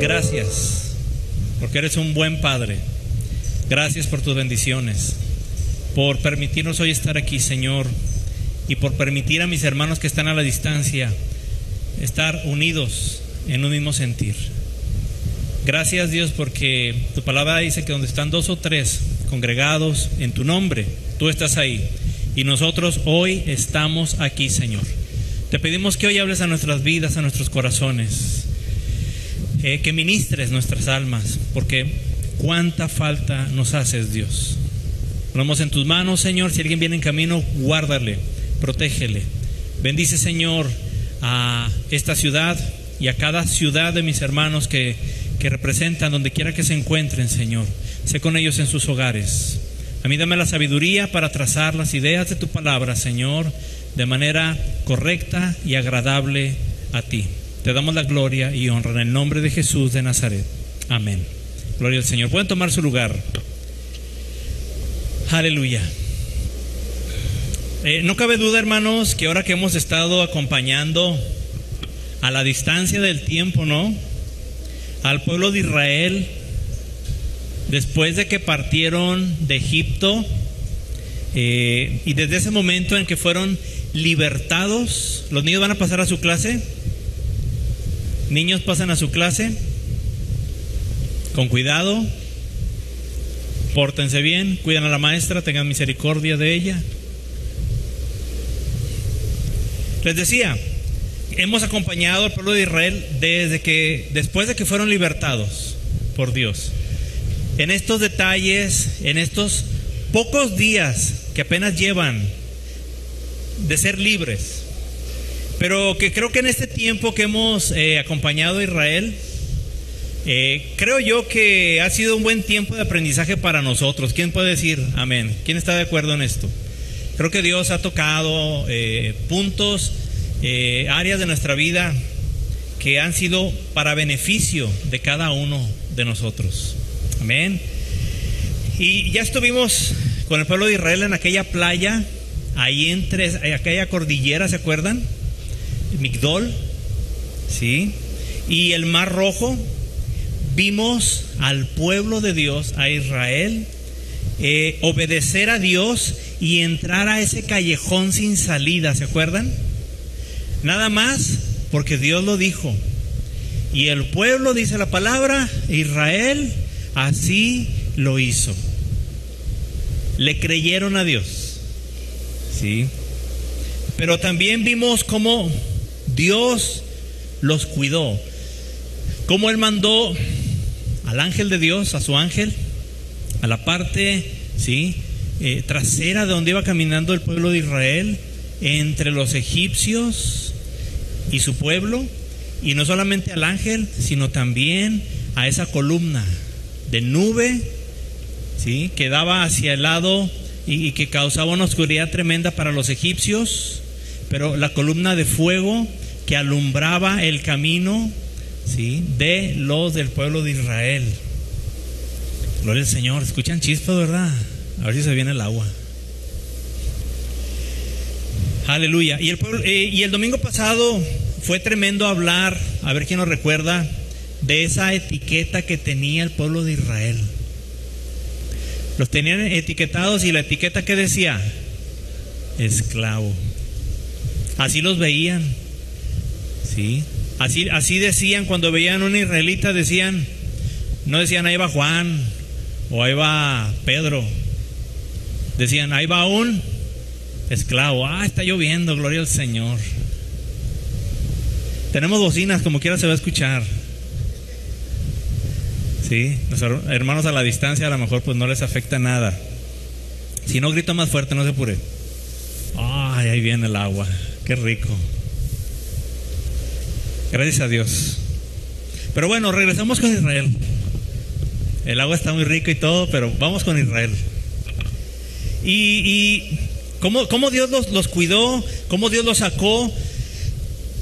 gracias, porque eres un buen Padre. Gracias por tus bendiciones, por permitirnos hoy estar aquí, Señor, y por permitir a mis hermanos que están a la distancia estar unidos en un mismo sentir. Gracias, Dios, porque tu palabra dice que donde están 2 o 3 congregados en tu nombre, tú estás ahí. Y nosotros hoy estamos aquí, Señor. Te pedimos que hoy hables a nuestras vidas, a nuestros corazones, que ministres nuestras almas, porque cuánta falta nos haces, Dios. Ponemos en tus manos, Señor. Si alguien viene en camino, guárdale, protégele. Bendice, Señor, a esta ciudad y a cada ciudad de mis hermanos que representan donde quiera que se encuentren, Señor. Sé con ellos en sus hogares. A mí dame la sabiduría para trazar las ideas de tu palabra, Señor, de manera correcta y agradable a ti. Te damos la gloria y honra en el nombre de Jesús de Nazaret. Amén. Gloria al Señor. Pueden tomar su lugar. Aleluya. No cabe duda, hermanos, que ahora que hemos estado acompañando a la distancia del tiempo, ¿no?, al pueblo de Israel, después de que partieron de Egipto, y desde ese momento en que fueron libertados. ¿Los niños van a pasar a su clase? Niños, pasan a su clase. Con cuidado, pórtense bien, cuidan a la maestra, tengan misericordia de ella. Les decía, hemos acompañado al pueblo de Israel después de que fueron libertados por Dios. En estos detalles, en estos pocos días que apenas llevan de ser libres, pero que creo que en este tiempo que hemos acompañado a Israel, creo yo que ha sido un buen tiempo de aprendizaje para nosotros. ¿Quién puede decir amén? ¿Quién está de acuerdo en esto? Creo que Dios ha tocado puntos, áreas de nuestra vida que han sido para beneficio de cada uno de nosotros. Amén. Y ya estuvimos con el pueblo de Israel en aquella playa, ahí entre aquella cordillera, ¿se acuerdan? Migdol, ¿sí? Y el Mar Rojo. Vimos al pueblo de Dios, a Israel, obedecer a Dios y entrar a ese callejón sin salida, ¿se acuerdan? Nada más porque Dios lo dijo. Y el pueblo, dice la palabra, Israel, así lo hizo. Le creyeron a Dios, ¿sí? Pero también vimos cómo Dios los cuidó, cómo Él mandó al ángel de Dios, a su ángel, a la parte, ¿sí?, trasera de donde iba caminando el pueblo de Israel, entre los egipcios y su pueblo. Y no solamente al ángel, sino también a esa columna de nube, ¿sí?, que daba hacia el lado y que causaba una oscuridad tremenda para los egipcios, pero la columna de fuego que alumbraba el camino, ¿sí?, de los del pueblo de Israel. Gloria al Señor. Escuchan chispas, ¿verdad? A ver si se viene el agua. Aleluya. Y el domingo pasado fue tremendo hablar, a ver quién nos recuerda, de esa etiqueta que tenía el pueblo de Israel. Los tenían etiquetados, y la etiqueta que decía: esclavo. Así los veían, ¿sí? Así decían cuando veían a un israelita, decían, no decían ahí va Juan o ahí va Pedro, decían ahí va un esclavo. Está lloviendo, gloria al Señor. Tenemos bocinas, como quiera se va a escuchar, ¿sí? Los hermanos a la distancia a lo mejor pues no les afecta nada. Si no, grito más fuerte, no se apure. Ahí viene el agua, qué rico. Gracias a Dios. Pero bueno, regresamos con Israel. El agua está muy rico y todo, pero vamos con Israel. Y cómo Dios los cuidó, cómo Dios los sacó,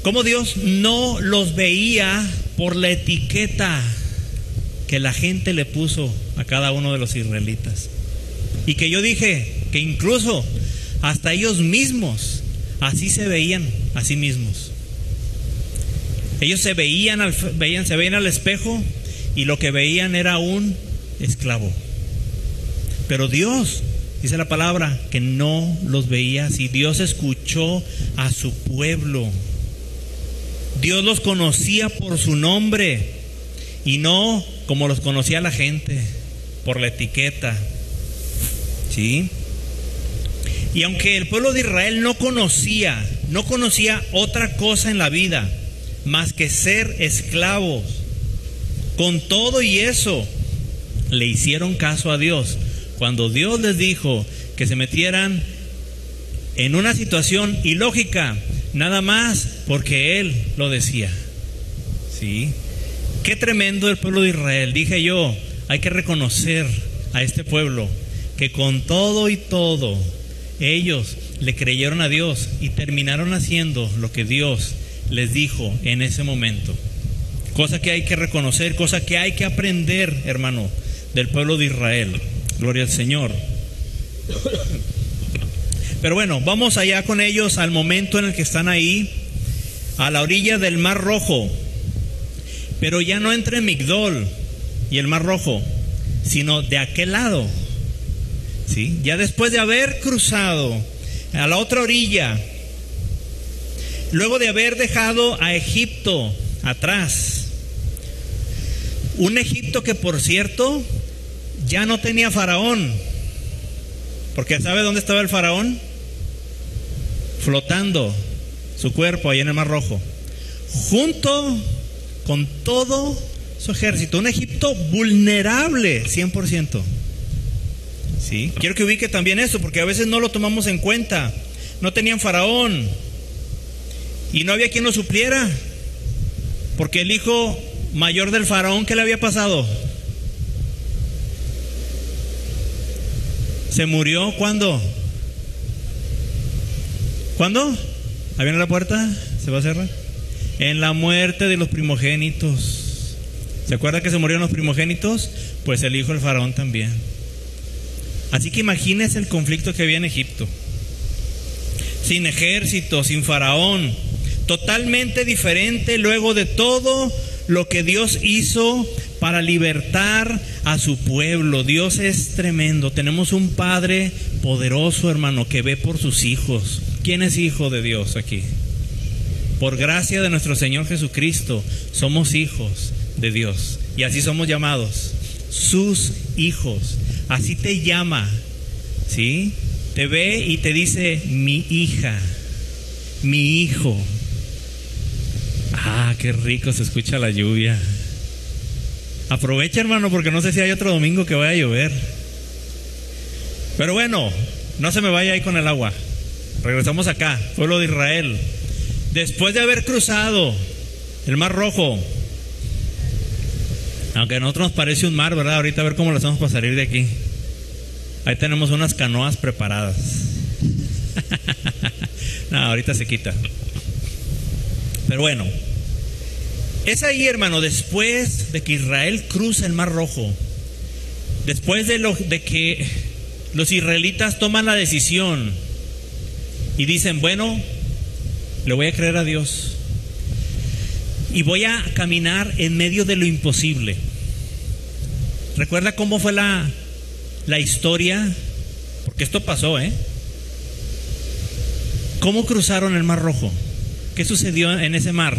cómo Dios no los veía por la etiqueta que la gente le puso a cada uno de los israelitas. Y que yo dije que incluso hasta ellos mismos así se veían a sí mismos. Ellos se veían al espejo y lo que veían era un esclavo. Pero Dios, dice la palabra, que no los veía así. Dios escuchó a su pueblo. Dios los conocía por su nombre y no como los conocía la gente, por la etiqueta. ¿Sí? Y aunque el pueblo de Israel no conocía otra cosa en la vida más que ser esclavos, con todo y eso le hicieron caso a Dios. Cuando Dios les dijo que se metieran en una situación ilógica, nada más porque Él lo decía. ¿Sí? Qué tremendo el pueblo de Israel. Dije yo, hay que reconocer a este pueblo que con todo y todo ellos le creyeron a Dios y terminaron haciendo lo que Dios les dijo en ese momento. Cosa que hay que reconocer, cosa que hay que aprender, hermano, del pueblo de Israel. Gloria al Señor. Pero bueno, vamos allá con ellos al momento en el que están ahí, a la orilla del Mar Rojo. Pero ya no entre Migdol y el Mar Rojo, sino de aquel lado. ¿Sí? Ya después de haber cruzado a la otra orilla, luego de haber dejado a Egipto atrás, un Egipto que, por cierto, ya no tenía faraón, porque ¿sabe dónde estaba el faraón? Flotando su cuerpo ahí en el Mar Rojo, junto con todo su ejército. Un Egipto vulnerable 100%. ¿Sí? Quiero que ubique también eso, porque a veces no lo tomamos en cuenta. No tenían faraón y no había quien lo supliera, porque el hijo mayor del faraón, ¿qué le había pasado? Se murió. ¿Cuándo? ¿Cuándo? Ahí viene la puerta, se va a cerrar. En la muerte de los primogénitos. ¿Se acuerda que se murieron los primogénitos? Pues el hijo del faraón también. Así que imagínese el conflicto que había en Egipto. Sin ejército, sin faraón, totalmente diferente luego de todo lo que Dios hizo para libertar a su pueblo. Dios es tremendo. Tenemos un Padre poderoso, hermano, que ve por sus hijos. ¿Quién es hijo de Dios aquí? Por gracia de nuestro Señor Jesucristo, somos hijos de Dios. Y así somos llamados, sus hijos. Así te llama, ¿sí? Te ve y te dice, mi hija, mi hijo. Ah, qué rico se escucha la lluvia. Aprovecha, hermano, porque no sé si hay otro domingo que vaya a llover. Pero bueno, no se me vaya ahí con el agua. Regresamos acá, pueblo de Israel. Después de haber cruzado el Mar Rojo, aunque a nosotros nos parece un mar, ¿verdad? Ahorita a ver cómo lo hacemos para salir de aquí. Ahí tenemos unas canoas preparadas. No, ahorita se quita. Pero bueno, es ahí, hermano, después de que Israel cruza el Mar Rojo, después de que los israelitas toman la decisión y dicen, bueno, le voy a creer a Dios y voy a caminar en medio de lo imposible. ¿Recuerda cómo fue la historia? Porque esto pasó, ¿Cómo cruzaron el Mar Rojo? ¿Qué sucedió en ese mar?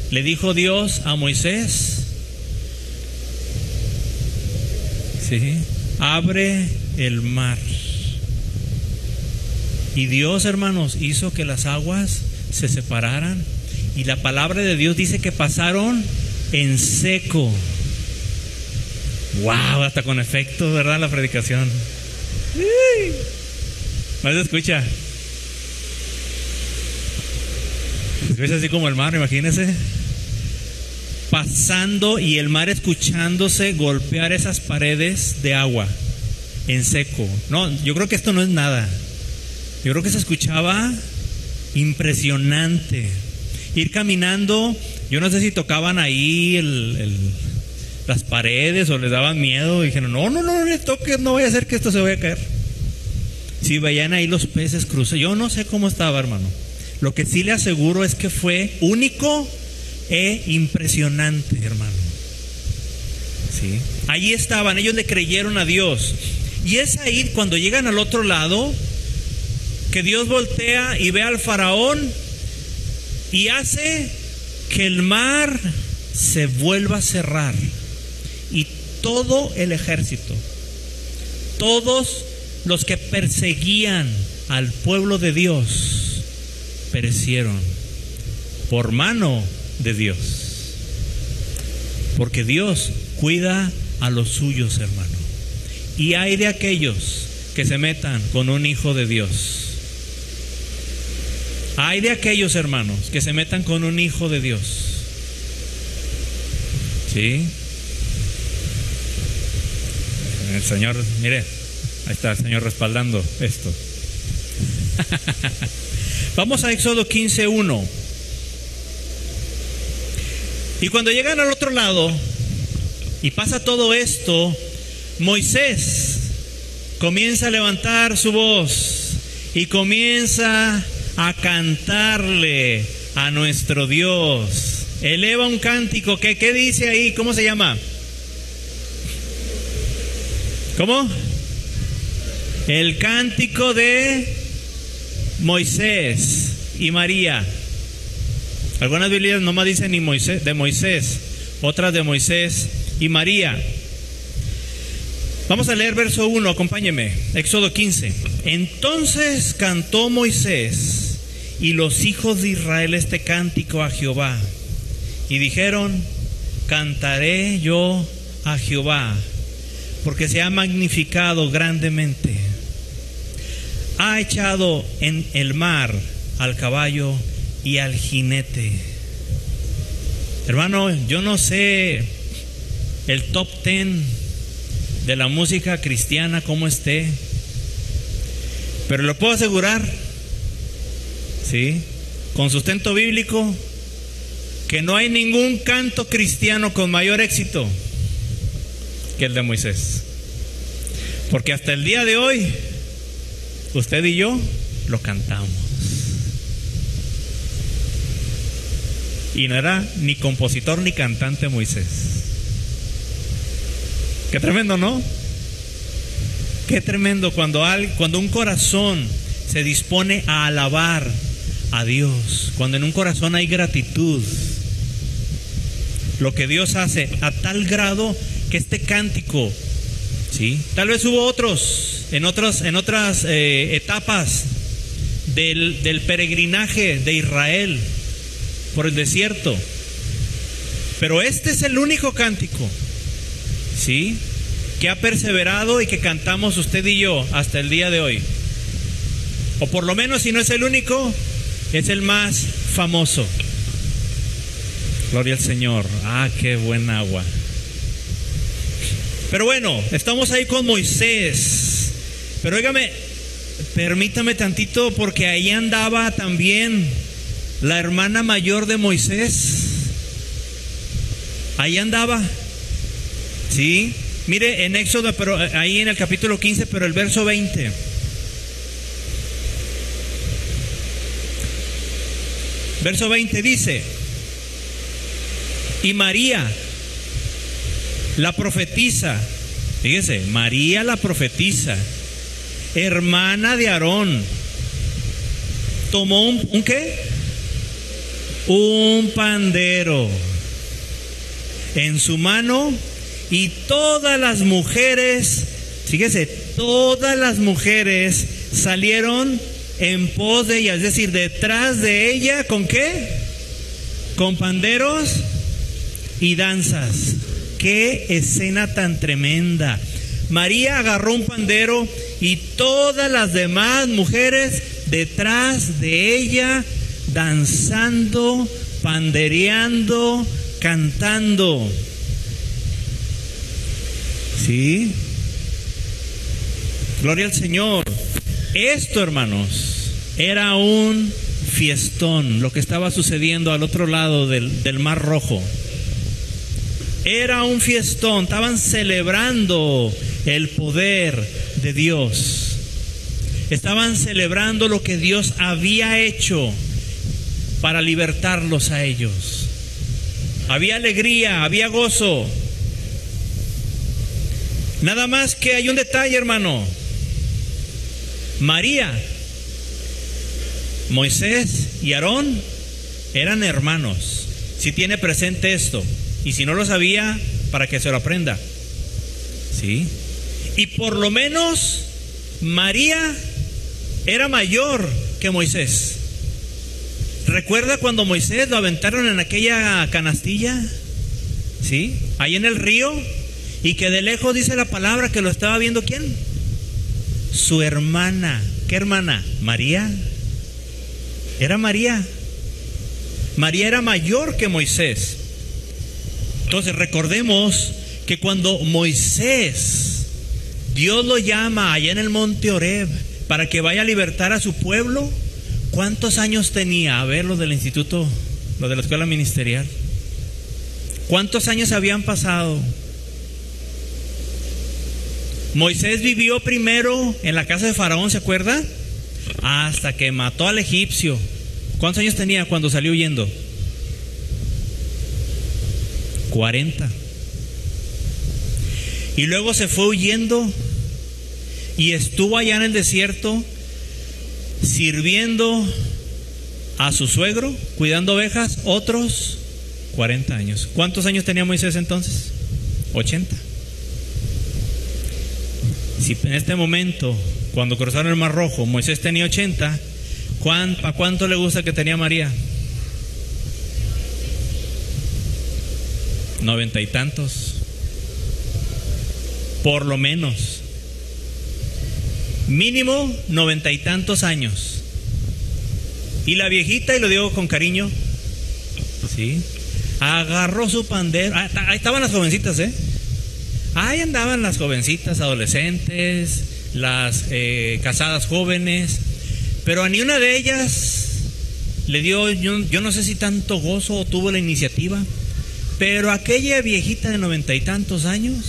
Le dijo Dios a Moisés, ¿sí? Abre el mar. Y Dios, hermanos, hizo que las aguas se separaran. Y la palabra de Dios dice que pasaron en seco. Wow, hasta con efecto, ¿verdad? La predicación. ¿No se escucha? Se escucha así como el mar, imagínense. Pasando y el mar escuchándose golpear esas paredes de agua en seco. No, yo creo que esto no es nada. Yo creo que se escuchaba impresionante. Ir caminando, yo no sé si tocaban ahí las paredes o les daban miedo. Y dijeron, no le toques, no vaya a ser que esto se vaya a caer. Si veían ahí los peces cruzar, yo no sé cómo estaba, hermano. Lo que sí le aseguro es que fue único e impresionante, hermano. ¿Sí? Allí estaban, ellos le creyeron a Dios. Y es ahí cuando llegan al otro lado que Dios voltea y ve al faraón y hace que el mar se vuelva a cerrar. Y todo el ejército, todos los que perseguían al pueblo de Dios, perecieron por mano de Dios. Porque Dios cuida a los suyos, hermano. Y hay de aquellos que se metan con un hijo de Dios. Hay de aquellos, hermanos, que se metan con un hijo de Dios. ¿Sí? El Señor, mire, ahí está el Señor respaldando esto. Vamos a Éxodo 15:1. Y cuando llegan al otro lado y pasa todo esto, Moisés comienza a levantar su voz y comienza a cantarle a nuestro Dios. Eleva un cántico. ¿Qué dice ahí? ¿Cómo se llama? ¿Cómo? El cántico de Moisés y María. Algunas Biblias nomás dicen ni Moisés, de Moisés, otras de Moisés y María. Vamos a leer verso 1, acompáñeme. Éxodo 15. Entonces cantó Moisés y los hijos de Israel este cántico a Jehová. Y dijeron: cantaré yo a Jehová, porque se ha magnificado grandemente. Ha echado en el mar al caballo y al jinete. Hermano, yo no sé el top 10 de la música cristiana cómo esté, pero lo puedo asegurar, ¿sí?, con sustento bíblico, que no hay ningún canto cristiano con mayor éxito que el de Moisés. Porque hasta el día de hoy, usted y yo lo cantamos. Y no era ni compositor ni cantante Moisés. Qué tremendo, ¿no? Qué tremendo cuando un corazón se dispone a alabar a Dios, cuando en un corazón hay gratitud. Lo que Dios hace a tal grado que este cántico, ¿sí?, tal vez hubo otros en otras etapas del peregrinaje de Israel por el desierto, pero este es el único cántico, ¿sí?, que ha perseverado y que cantamos usted y yo hasta el día de hoy. O por lo menos, si no es el único, es el más famoso. Gloria al Señor. Ah, qué buen agua. Pero bueno, estamos ahí con Moisés. Pero óigame, permítame tantito, porque ahí andaba también la hermana mayor de Moisés. Ahí andaba. Sí. Mire en Éxodo, pero ahí en el capítulo 15, pero el verso 20. Verso 20 dice: y María, la profetisa, fíjese, María la profetisa, hermana de Aarón, tomó ¿un qué? Un pandero en su mano, y todas las mujeres, fíjese, todas las mujeres salieron en pos de ella, es decir, detrás de ella. ¿Con qué? Con panderos y danzas. Qué escena tan tremenda. María agarró un pandero y todas las demás mujeres detrás de ella, danzando, pandereando, cantando. ¿Sí? Gloria al Señor. Esto, hermanos, era un fiestón, lo que estaba sucediendo al otro lado del Mar Rojo. Era un fiestón, estaban celebrando el poder de Dios. Estaban celebrando lo que Dios había hecho. para libertarlos a ellos. Había alegría, había gozo. Nada más que hay un detalle, hermano. María, Moisés y Aarón eran hermanos. Si tiene presente esto, y si no lo sabía, para que se lo aprenda. ¿Sí? Y por lo menos María era mayor que Moisés. ¿Recuerda cuando Moisés lo aventaron en aquella canastilla? ¿Sí? Ahí en el río. Y que de lejos dice la palabra que lo estaba viendo ¿quién? Su hermana. ¿Qué hermana? María. Era María. María era mayor que Moisés. Entonces recordemos que cuando Moisés, Dios lo llama allá en el monte Horeb para que vaya a libertar a su pueblo, ¿cuántos años tenía? A ver, los del instituto, los de la escuela ministerial. ¿Cuántos años habían pasado? Moisés vivió primero en la casa de Faraón, ¿se acuerda? Hasta que mató al egipcio. ¿Cuántos años tenía cuando salió huyendo? 40. Y luego se fue huyendo y estuvo allá en el desierto sirviendo a su suegro, cuidando ovejas, otros 40 años. ¿Cuántos años tenía Moisés entonces? 80. Si en este momento, cuando cruzaron el Mar Rojo, Moisés tenía 80, ¿a cuánto le gusta que tenía María? 90 y tantos. Por lo menos. Mínimo 90 y tantos años. Y la viejita, y lo digo con cariño, ¿sí?, agarró su pandero. Ahí estaban las jovencitas, ahí andaban las jovencitas, adolescentes, las casadas jóvenes, pero a ni una de ellas le dio, yo no sé si tanto gozo o tuvo la iniciativa, pero aquella viejita de 90 y tantos años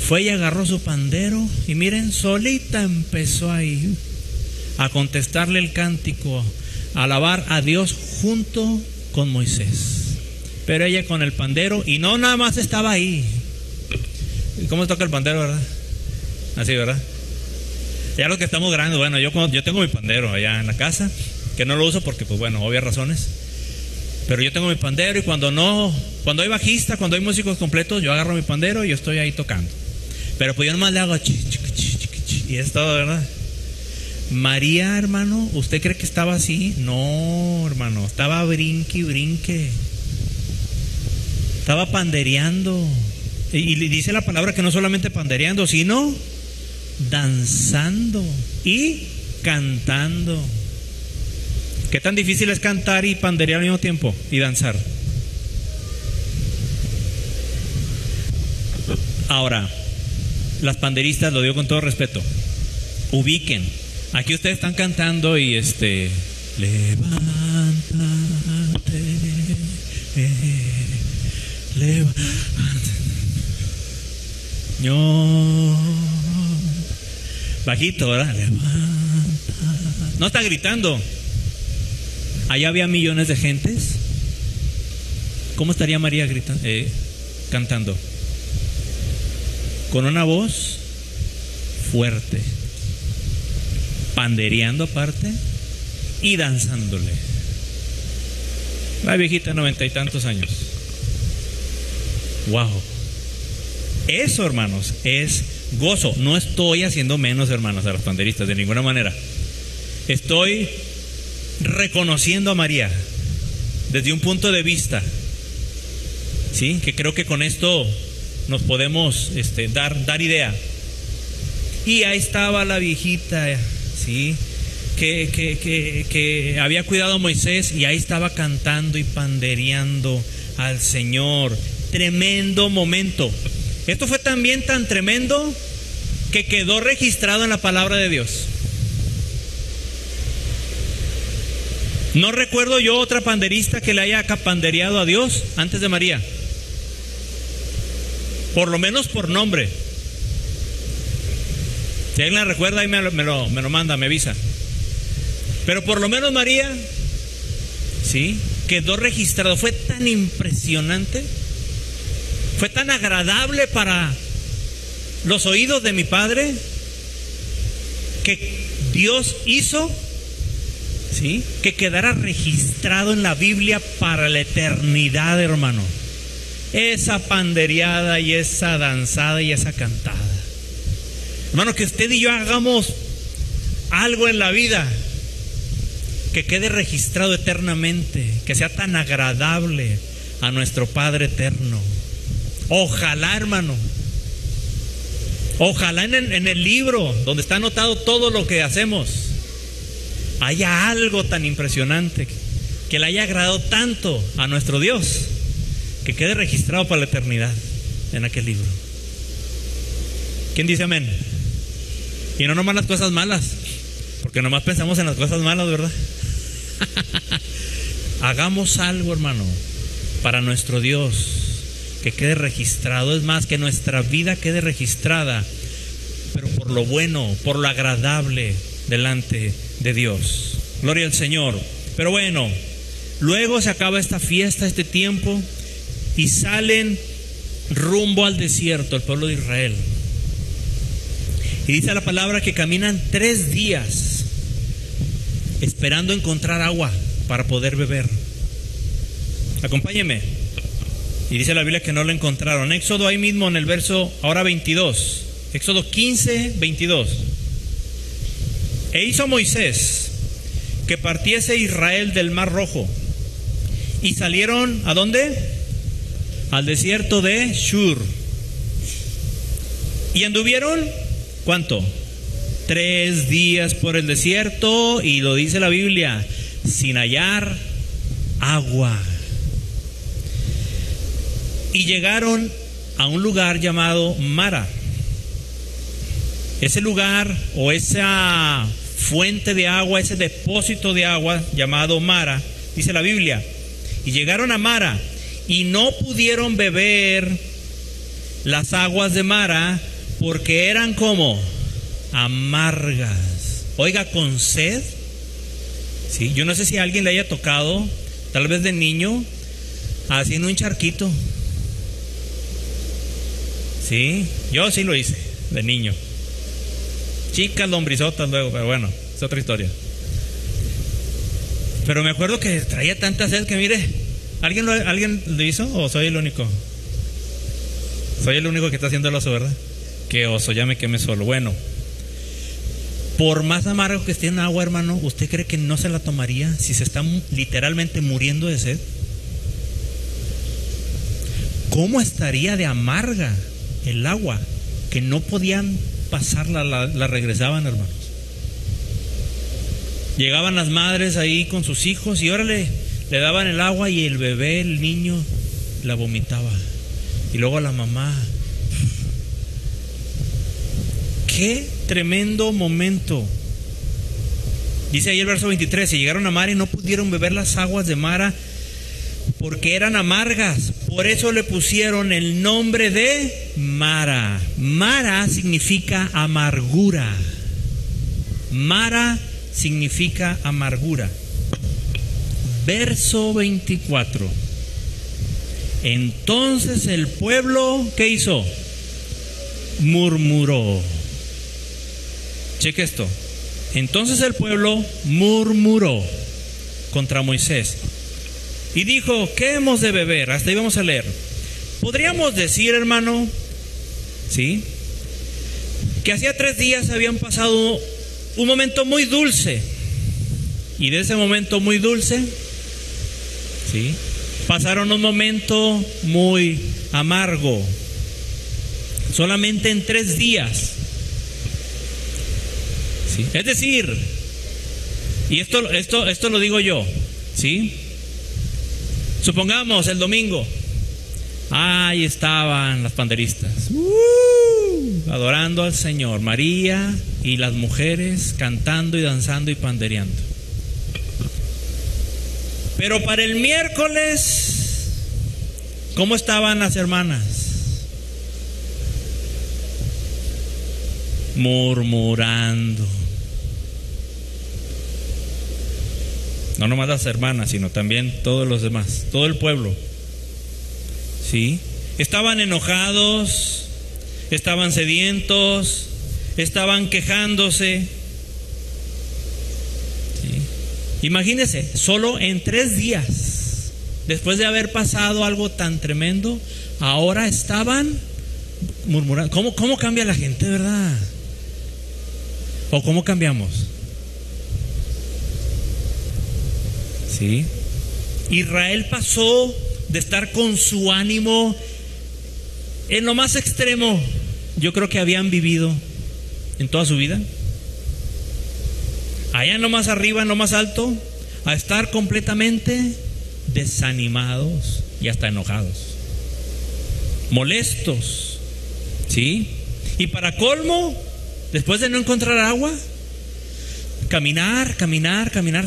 fue y agarró su pandero y miren, solita empezó ahí a contestarle el cántico, a alabar a Dios junto con Moisés. Pero ella con el pandero, y no nada más estaba ahí. ¿Cómo se toca el pandero, verdad? Así, ¿verdad? Ya los que estamos grandes, bueno, yo tengo mi pandero allá en la casa, que no lo uso porque, pues bueno, obvias razones. Pero yo tengo mi pandero y cuando hay bajista, cuando hay músicos completos, yo agarro mi pandero y yo estoy ahí tocando. Pero pues yo nomás le hago y es todo, ¿verdad? María, hermano, ¿usted cree que estaba así? No, hermano, estaba brinque y brinque. Estaba pandereando. Y le dice la palabra que no solamente pandereando, sino danzando y cantando. ¿Qué tan difícil es cantar y panderear al mismo tiempo y danzar? Ahora, las panderistas, lo digo con todo respeto, ubiquen. Aquí ustedes están cantando y levántate, levántate. Yo, bajito, ¿verdad? Levanta. No está gritando. Allá había millones de gentes. ¿Cómo estaría María gritando, cantando? Con una voz fuerte, pandereando aparte y danzándole. La viejita, 90 y tantos años. Wow. Eso, hermanos, es gozo. No estoy haciendo menos, hermanos, a los panderistas de ninguna manera. Estoy reconociendo a María desde un punto de vista, ¿sí?, que creo que con esto nos podemos dar idea. Y ahí estaba la viejita, ¿sí?, que había cuidado a Moisés, y ahí estaba cantando y pandereando al Señor. Tremendo momento. Esto fue también tan tremendo que quedó registrado en la palabra de Dios. No recuerdo yo otra panderista que le haya pandereado a Dios antes de María. Por lo menos por nombre. Si alguien la recuerda, ahí me lo manda, me avisa. Pero por lo menos María ¿sí? Quedó registrado. Fue tan impresionante, fue tan agradable para los oídos de mi Padre, que Dios hizo, ¿sí?, que quedara registrado en la Biblia para la eternidad, hermano. Esa pandereada y esa danzada y esa cantada. Hermano, que usted y yo hagamos algo en la vida que quede registrado eternamente, que sea tan agradable a nuestro Padre eterno. Ojalá, hermano, ojalá en el libro donde está anotado todo lo que hacemos haya algo tan impresionante, que le haya agradado tanto a nuestro Dios, que quede registrado para la eternidad en aquel libro. ¿Quién dice amén? Y no nomás las cosas malas, porque nomás pensamos en las cosas malas, ¿verdad? Hagamos algo, hermano, para nuestro Dios, que quede registrado. Es más, que nuestra vida quede registrada, pero por lo bueno, por lo agradable delante de Dios. Gloria al Señor. Pero bueno, luego se acaba esta fiesta, este tiempo, y salen rumbo al desierto el pueblo de Israel. Y dice la palabra que caminan 3 días esperando encontrar agua para poder beber. Acompáñeme. Y dice la Biblia que no lo encontraron. Éxodo, ahí mismo en el verso ahora 22. Éxodo 15, 22. E hizo Moisés que partiese Israel del Mar Rojo, y salieron ¿a dónde? Al desierto de Shur. Y anduvieron, ¿cuánto? 3 días por el desierto, y lo dice la Biblia, sin hallar agua. Y llegaron a un lugar llamado Mara. Ese lugar, o esa fuente de agua, ese depósito de agua llamado Mara, dice la Biblia, y llegaron a Mara y no pudieron beber las aguas de Mara, porque eran como amargas. Oiga, con sed. Sí, yo no sé si a alguien le haya tocado, tal vez de niño, haciendo un charquito. Sí, yo sí lo hice de niño. Chicas lombrizotas luego, pero bueno, es otra historia. Pero me acuerdo que traía tanta sed que, mire, ¿alguien lo hizo o soy el único? Soy el único que está haciendo el oso, ¿verdad? Qué oso, ya me quemé solo. Bueno, por más amargo que esté en agua, hermano, ¿usted cree que no se la tomaría si se está literalmente muriendo de sed? ¿Cómo estaría de amarga el agua que no podían pasarla, la regresaban, hermanos? Llegaban las madres ahí con sus hijos y órale, le daban el agua y el bebé, el niño, la vomitaba. Y luego a la mamá. Qué tremendo momento. Dice ahí el verso 23, y llegaron a Mara y no pudieron beber las aguas de Mara porque eran amargas. Por eso le pusieron el nombre de Mara. Mara significa amargura. Mara significa amargura. Verso 24. Entonces el pueblo, ¿qué hizo? Murmuró. Cheque esto. Entonces el pueblo murmuró contra Moisés y dijo, ¿qué hemos de beber? Hasta ahí vamos a leer. Podríamos decir, hermano, ¿sí?, que hacía 3 días habían pasado un momento muy dulce, y de ese momento muy dulce, ¿sí?, pasaron un momento muy amargo. Solamente en 3 días. ¿Sí? Es decir, y esto lo digo yo, ¿sí? Supongamos el domingo, ahí estaban las panderistas, adorando al Señor, María y las mujeres cantando y danzando y pandereando. Pero para el miércoles, ¿cómo estaban las hermanas? Murmurando. No nomás las hermanas, sino también todos los demás, todo el pueblo. ¿Sí? Estaban enojados, estaban sedientos, estaban quejándose. ¿Sí? Imagínense, solo en 3 días, después de haber pasado algo tan tremendo, ahora estaban murmurando. ¿Cómo cambia la gente, verdad? ¿O cómo cambiamos? ¿Sí? Israel pasó de estar con su ánimo en lo más extremo, yo creo que habían vivido en toda su vida, allá en lo más arriba, en lo más alto, a estar completamente desanimados y hasta enojados, molestos. ¿Sí? Y para colmo, después de no encontrar agua, caminar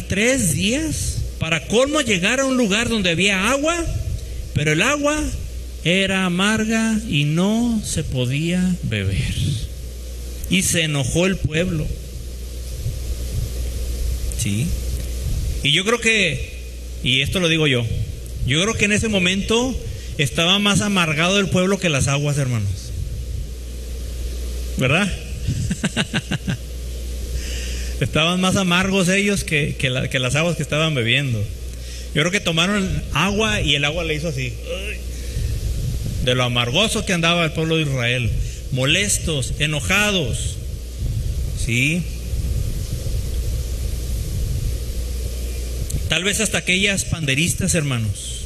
3 días, para colmo llegar a un lugar donde había agua, pero el agua era amarga y no se podía beber. Y se enojó el pueblo. ¿Sí? Y yo creo que, y esto lo digo yo creo que en ese momento estaba más amargado el pueblo que las aguas, hermanos. ¿Verdad? Estaban más amargos ellos que las aguas que estaban bebiendo. Yo creo que tomaron agua y el agua le hizo así, de lo amargoso que andaba el pueblo de Israel, molestos, enojados. ¿Sí? Tal vez hasta aquellas panderistas, hermanos,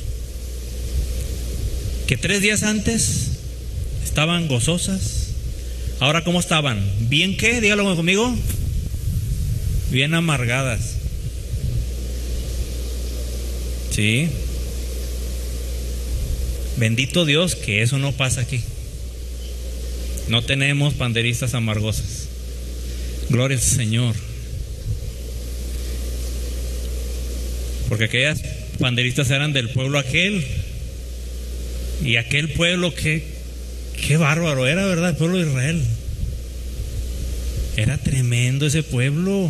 que 3 días antes estaban gozosas, ahora ¿cómo estaban? ¿Bien qué? Dígalo conmigo. Bien amargadas. ¿Sí? Bendito Dios que eso no pasa aquí. No tenemos panderistas amargosas. Gloria al Señor. Porque aquellas panderistas eran del pueblo aquel. Y aquel pueblo, qué bárbaro era, ¿verdad? El pueblo de Israel. Era tremendo ese pueblo.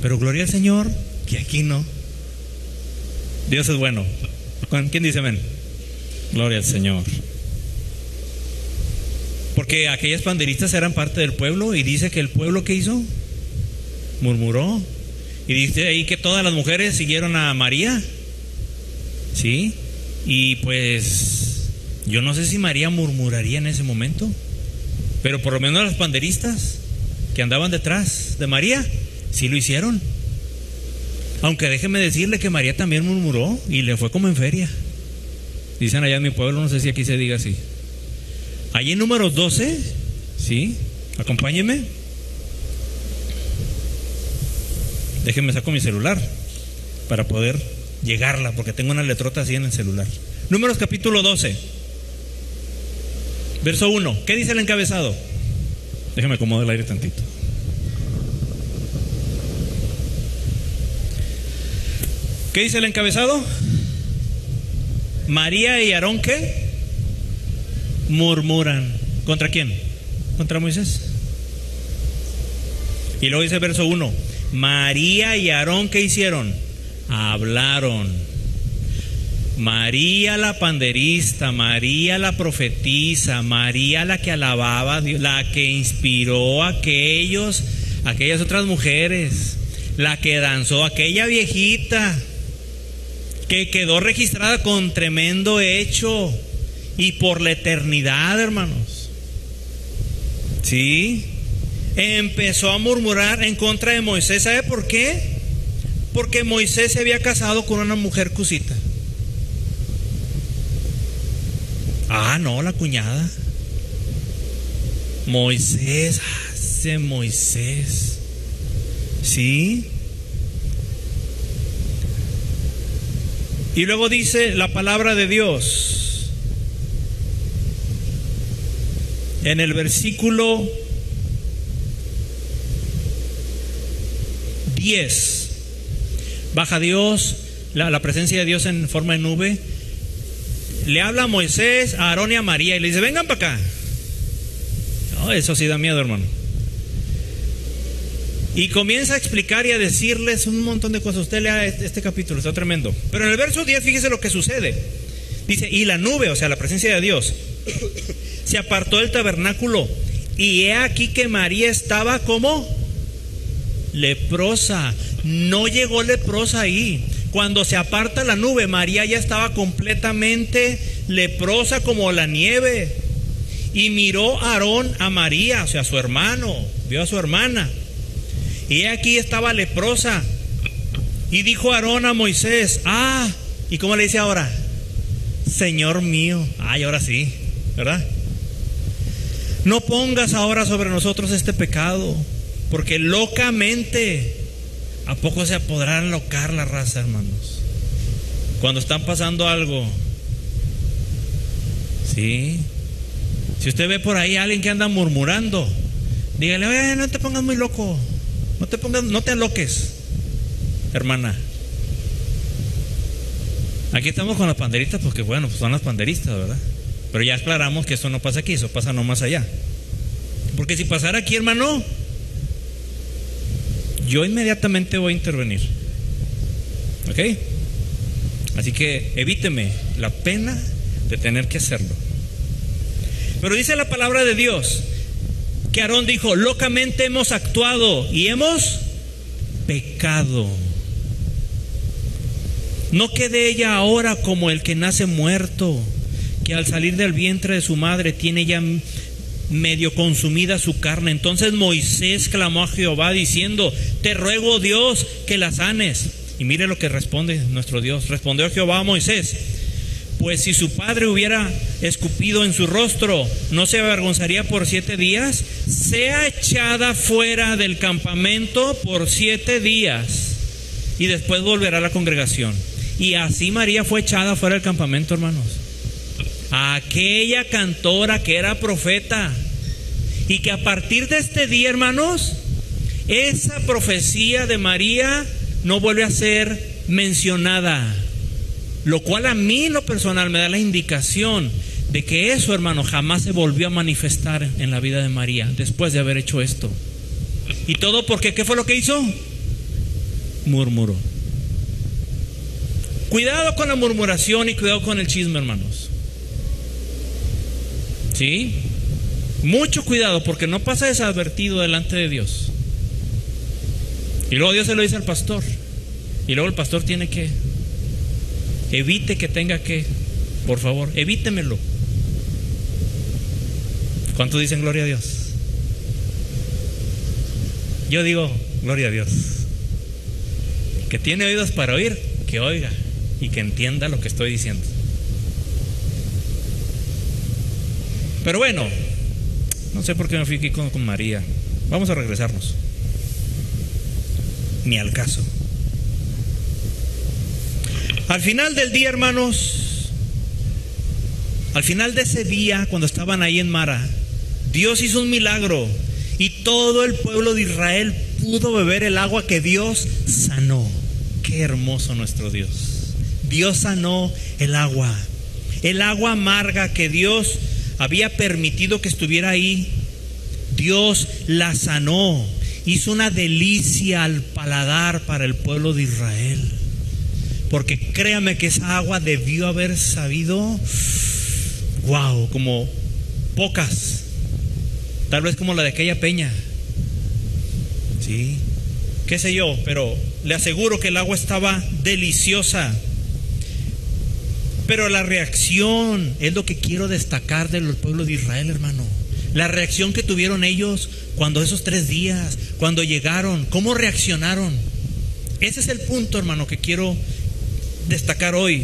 Pero gloria al Señor, que aquí no. Dios es bueno. ¿Quién dice amén? Gloria al Señor. Porque aquellas panderistas eran parte del pueblo. Y dice que el pueblo, ¿qué hizo? Murmuró. Y dice ahí que todas las mujeres siguieron a María. ¿Sí? Y pues yo no sé si María murmuraría en ese momento, pero por lo menos las panderistas que andaban detrás de María sí lo hicieron. Aunque déjeme decirle que María también murmuró y le fue como en feria. Dicen allá en mi pueblo, no sé si aquí se diga así. Allí en Números 12, ¿sí? Acompáñenme. Déjenme saco mi celular para poder llegarla, porque tengo una letrota así en el celular. Números capítulo 12, verso 1. ¿Qué dice el encabezado? Déjame acomodar el aire tantito. ¿Qué dice el encabezado? María y Aarón, ¿qué? Murmuran. ¿Contra quién? ¿Contra Moisés? Y luego dice verso 1. María y Aarón, ¿qué hicieron? Hablaron. María la panderista, María la profetisa, María la que alababa a Dios, la que inspiró a aquellas otras mujeres, la que danzó, aquella viejita que quedó registrada con tremendo hecho y por la eternidad, hermanos. ¿Sí? Empezó a murmurar en contra de Moisés. ¿Sabe por qué? Porque Moisés se había casado con una mujer cusita. Ah, no, la cuñada. Moisés, hace Moisés. ¿Sí? Y luego dice la palabra de Dios en el versículo 10. Baja Dios, la presencia de Dios en forma de nube. Le habla a Moisés, a Aarón y a María y le dice: vengan para acá. No, eso sí da miedo, hermano. Y comienza a explicar y a decirles un montón de cosas. Usted lea este capítulo, está tremendo. Pero en el verso 10, fíjese lo que sucede. Dice, y la nube, o sea, la presencia de Dios, se apartó del tabernáculo. Y he aquí que María estaba como leprosa. No llegó leprosa ahí. Cuando se aparta la nube, María ya estaba completamente leprosa como la nieve. Y miró Aarón a María, o sea, a su hermano, vio a su hermana. Y aquí estaba leprosa. Y dijo Aarón a Moisés, ¿y cómo le dice ahora? Señor mío. Y ahora sí, ¿verdad? No pongas ahora sobre nosotros este pecado, porque locamente, ¿a poco se podrá locar la raza, hermanos? Cuando están pasando algo. Sí. Si usted ve por ahí a alguien que anda murmurando, dígale, oye, no te pongas muy loco. No te aloques, hermana. Aquí estamos con las panderistas porque, bueno, pues son las panderistas, ¿verdad? Pero ya aclaramos que eso no pasa aquí, eso pasa no más allá. Porque si pasara aquí, hermano, yo inmediatamente voy a intervenir. ¿Ok? Así que evíteme la pena de tener que hacerlo. Pero dice la palabra de Dios que Aarón dijo, locamente hemos actuado y hemos pecado. No quede ella ahora como el que nace muerto, que al salir del vientre de su madre tiene ya medio consumida su carne. Entonces Moisés clamó a Jehová diciendo, te ruego, Dios, que la sanes. Y mire lo que responde nuestro Dios. Respondió Jehová a Moisés, pues si su padre hubiera escupido en su rostro, ¿no se avergonzaría por 7 días? Sea echada fuera del campamento por 7 días y después volverá a la congregación. Y así María fue echada fuera del campamento, hermanos. Aquella cantora que era profeta, y que a partir de este día, hermanos, esa profecía de María no vuelve a ser mencionada. Lo cual a mí en lo personal me da la indicación de que eso, hermano, jamás se volvió a manifestar en la vida de María después de haber hecho esto. Y todo porque, ¿qué fue lo que hizo? Murmuró. Cuidado con la murmuración y cuidado con el chisme, hermanos. ¿Sí? Mucho cuidado, porque no pasa desadvertido delante de Dios. Y luego Dios se lo dice al pastor. Y luego el pastor tiene que... Evite que tenga que... Por favor, evítemelo. ¿Cuántos dicen gloria a Dios? Yo digo gloria a Dios. Que tiene oídos para oír, que oiga y que entienda lo que estoy diciendo. Pero bueno, no sé por qué me fui aquí con María. Vamos a regresarnos. Ni al caso. Al final del día, hermanos, al final de ese día, cuando estaban ahí en Mara, Dios hizo un milagro y todo el pueblo de Israel pudo beber el agua que Dios sanó. Qué hermoso nuestro Dios. Dios sanó el agua amarga que Dios había permitido que estuviera ahí. Dios la sanó, hizo una delicia al paladar para el pueblo de Israel. Porque créame que esa agua debió haber sabido, wow, como pocas. Tal vez como la de aquella peña. Sí, qué sé yo, pero le aseguro que el agua estaba deliciosa. Pero la reacción es lo que quiero destacar del pueblo de Israel, hermano. La reacción que tuvieron ellos cuando esos 3 días, cuando llegaron, ¿cómo reaccionaron? Ese es el punto, hermano, que quiero destacar hoy.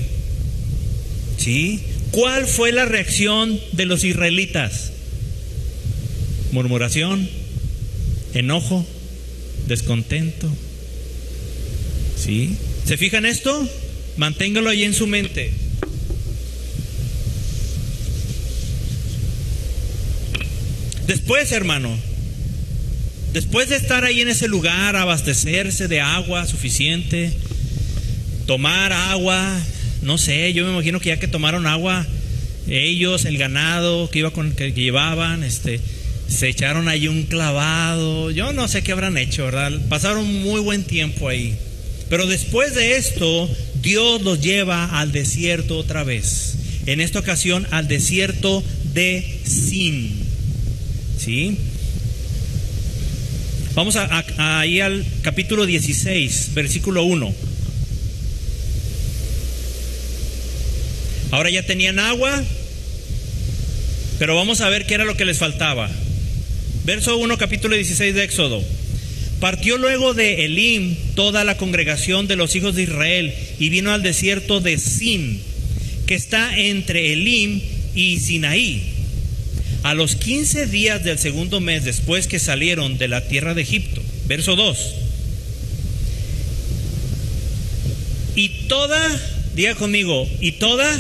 ¿Sí? ¿Cuál fue la reacción de los israelitas? Murmuración, enojo, descontento. ¿Sí? ¿Se fijan esto? Manténgalo ahí en su mente. Después, hermano, después de estar ahí en ese lugar, abastecerse de agua suficiente, tomar agua, no sé, yo me imagino que ya que tomaron agua, ellos, el ganado que llevaban, Se echaron ahí un clavado. Yo no sé qué habrán hecho, ¿verdad? Pasaron muy buen tiempo ahí. Pero después de esto, Dios los lleva al desierto otra vez. En esta ocasión al desierto de Sin. ¿Sí? Vamos ahí al capítulo 16, versículo 1. Ahora ya tenían agua, pero vamos a ver qué era lo que les faltaba. Verso 1, capítulo 16 de Éxodo. Partió luego de Elim toda la congregación de los hijos de Israel y vino al desierto de Sin, que está entre Elim y Sinaí. A los 15 días del segundo mes después que salieron de la tierra de Egipto. Verso 2. Y toda, diga conmigo, y toda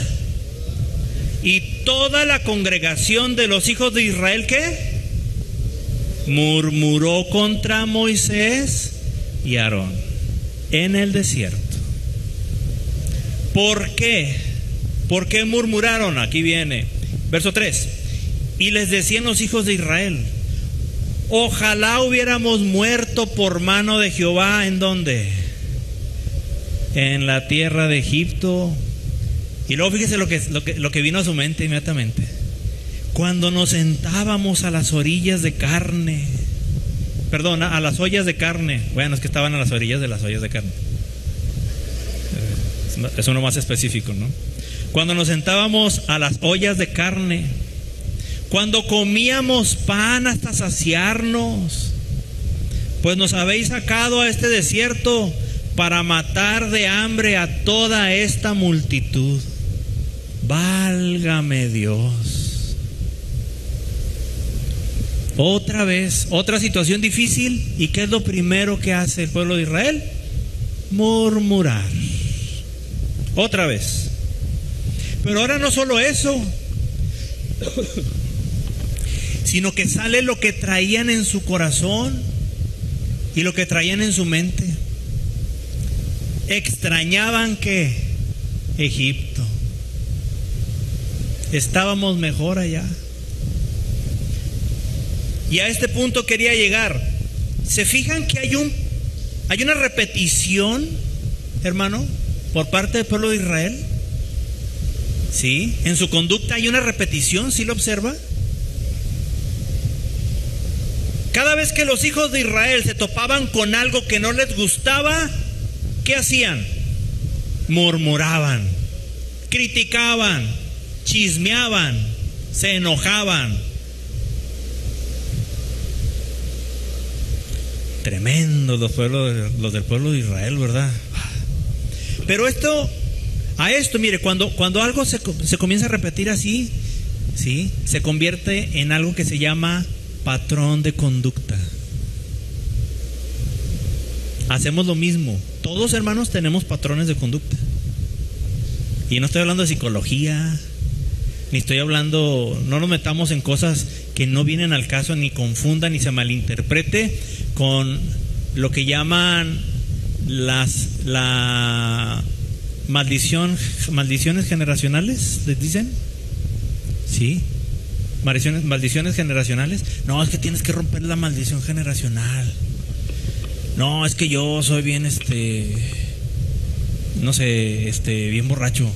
la congregación de los hijos de Israel, ¿qué? Murmuró contra Moisés y Aarón en el desierto. ¿Por qué? ¿Por qué murmuraron? Aquí viene, verso 3. Y les decían los hijos de Israel: ojalá hubiéramos muerto por mano de Jehová. ¿En dónde? En la tierra de Egipto. Y luego fíjese lo que vino a su mente inmediatamente. Cuando nos sentábamos a las orillas de carne. Perdón, a las ollas de carne. Bueno, es que estaban a las orillas de las ollas de carne. Es uno más específico, ¿no? Cuando nos sentábamos a las ollas de carne. Cuando comíamos pan hasta saciarnos. Pues nos habéis sacado a este desierto para matar de hambre a toda esta multitud. Válgame Dios. Otra vez, otra situación difícil. ¿Y qué es lo primero que hace el pueblo de Israel? Murmurar. Otra vez. Pero ahora no solo eso, sino que sale lo que traían en su corazón y lo que traían en su mente. Extrañaban que Egipto. Estábamos mejor allá. Y a este punto quería llegar. ¿Se fijan que hay una repetición, hermano, por parte del pueblo de Israel? ¿Sí? En su conducta hay una repetición, ¿sí lo observa? Cada vez que los hijos de Israel se topaban con algo que no les gustaba, ¿qué hacían? Murmuraban, criticaban, chismeaban, se enojaban. Tremendo los del pueblo de Israel, ¿verdad? Pero mire, cuando algo se comienza a repetir así, ¿sí? Se convierte en algo que se llama patrón de conducta. Hacemos lo mismo. Todos, hermanos, tenemos patrones de conducta. Y no estoy hablando de psicología, ni estoy hablando, no nos metamos en cosas que no vienen al caso, ni confundan ni se malinterprete con lo que llaman la maldiciones generacionales, ¿les dicen? ¿Sí? Maldiciones generacionales. No, es que tienes que romper la maldición generacional. No, es que yo soy bien bien borracho.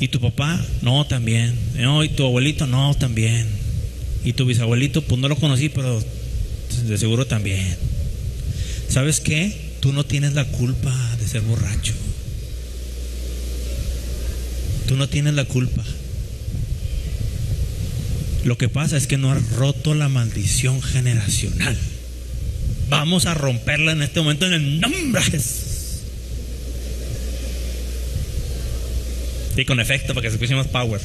¿Y tu papá? No, también. No, ¿y tu abuelito? No, también. ¿Y tu bisabuelito? Pues no lo conocí, pero de seguro también. ¿Sabes qué? Tú no tienes la culpa de ser borracho. Tú no tienes la culpa. Lo que pasa es que no has roto la maldición generacional. Vamos a romperla en este momento en el nombre de Jesús. Y con efecto, para que se escuche más power.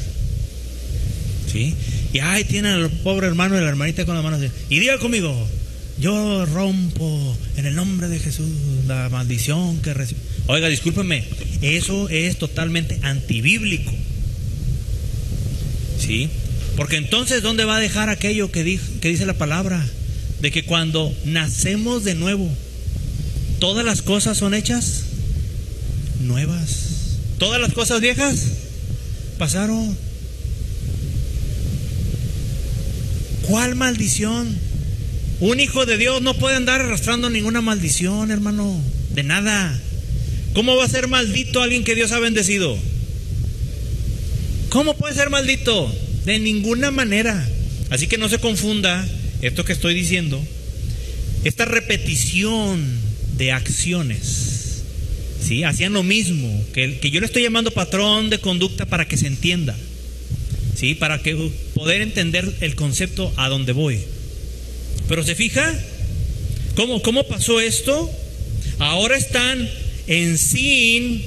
¿Sí? Y ahí tiene al pobre hermano y la hermanita con las manos así. Y diga conmigo: yo rompo en el nombre de Jesús la maldición que recibo. Oiga, discúlpeme, eso es totalmente antibíblico. ¿Sí? Porque entonces, ¿dónde va a dejar aquello que dice la palabra? De que cuando nacemos de nuevo, todas las cosas son hechas nuevas. Todas las cosas viejas pasaron. ¿Cuál maldición? Un hijo de Dios no puede andar arrastrando ninguna maldición, hermano, de nada. ¿Cómo va a ser maldito alguien que Dios ha bendecido? ¿Cómo puede ser maldito? De ninguna manera. Así que no se confunda esto que estoy diciendo. Esta repetición de acciones, ¿sí? Hacían lo mismo, que yo le estoy llamando patrón de conducta para que se entienda, ¿sí? Para que poder entender el concepto a donde voy. Pero ¿se fija? ¿Cómo pasó esto? Ahora están en Sin,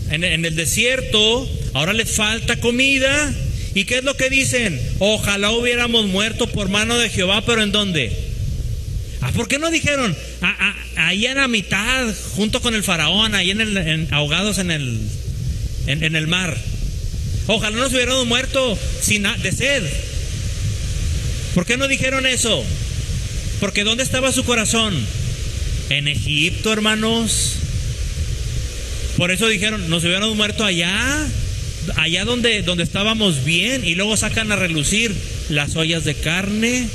en el desierto. Ahora les falta comida. ¿Y qué es lo que dicen? Ojalá hubiéramos muerto por mano de Jehová, pero ¿en dónde? ¿Por qué no dijeron? Ahí en la mitad, junto con el faraón, ahí ahogados en el mar. Ojalá nos hubiéramos muerto de sed. ¿Por qué no dijeron eso? Porque ¿dónde estaba su corazón? En Egipto, hermanos. Por eso dijeron, nos hubiéramos muerto allá donde estábamos bien. Y luego sacan a relucir las ollas de carne,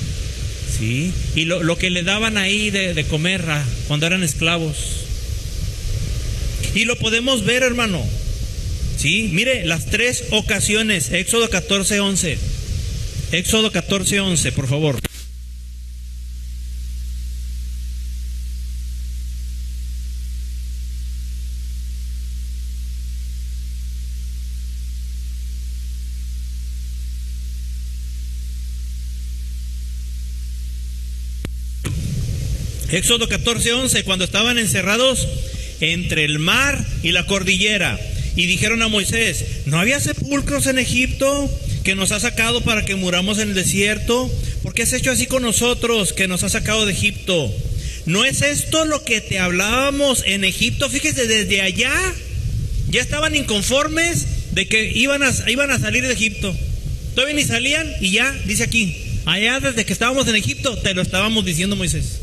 ¿sí? Y lo que le daban ahí de comer cuando eran esclavos. Y lo podemos ver, hermano, ¿sí? Mire, las 3 ocasiones. Éxodo 14:11. Éxodo 14:11, por favor. Éxodo 14:11, cuando estaban encerrados entre el mar y la cordillera, y dijeron a Moisés: ¿no había sepulcros en Egipto que nos has sacado para que muramos en el desierto? ¿Por qué has hecho así con nosotros que nos has sacado de Egipto? ¿No es esto lo que te hablábamos en Egipto? Fíjese, desde allá ya estaban inconformes de que iban a salir de Egipto. Todavía ni salían y ya, dice aquí, allá desde que estábamos en Egipto te lo estábamos diciendo, Moisés.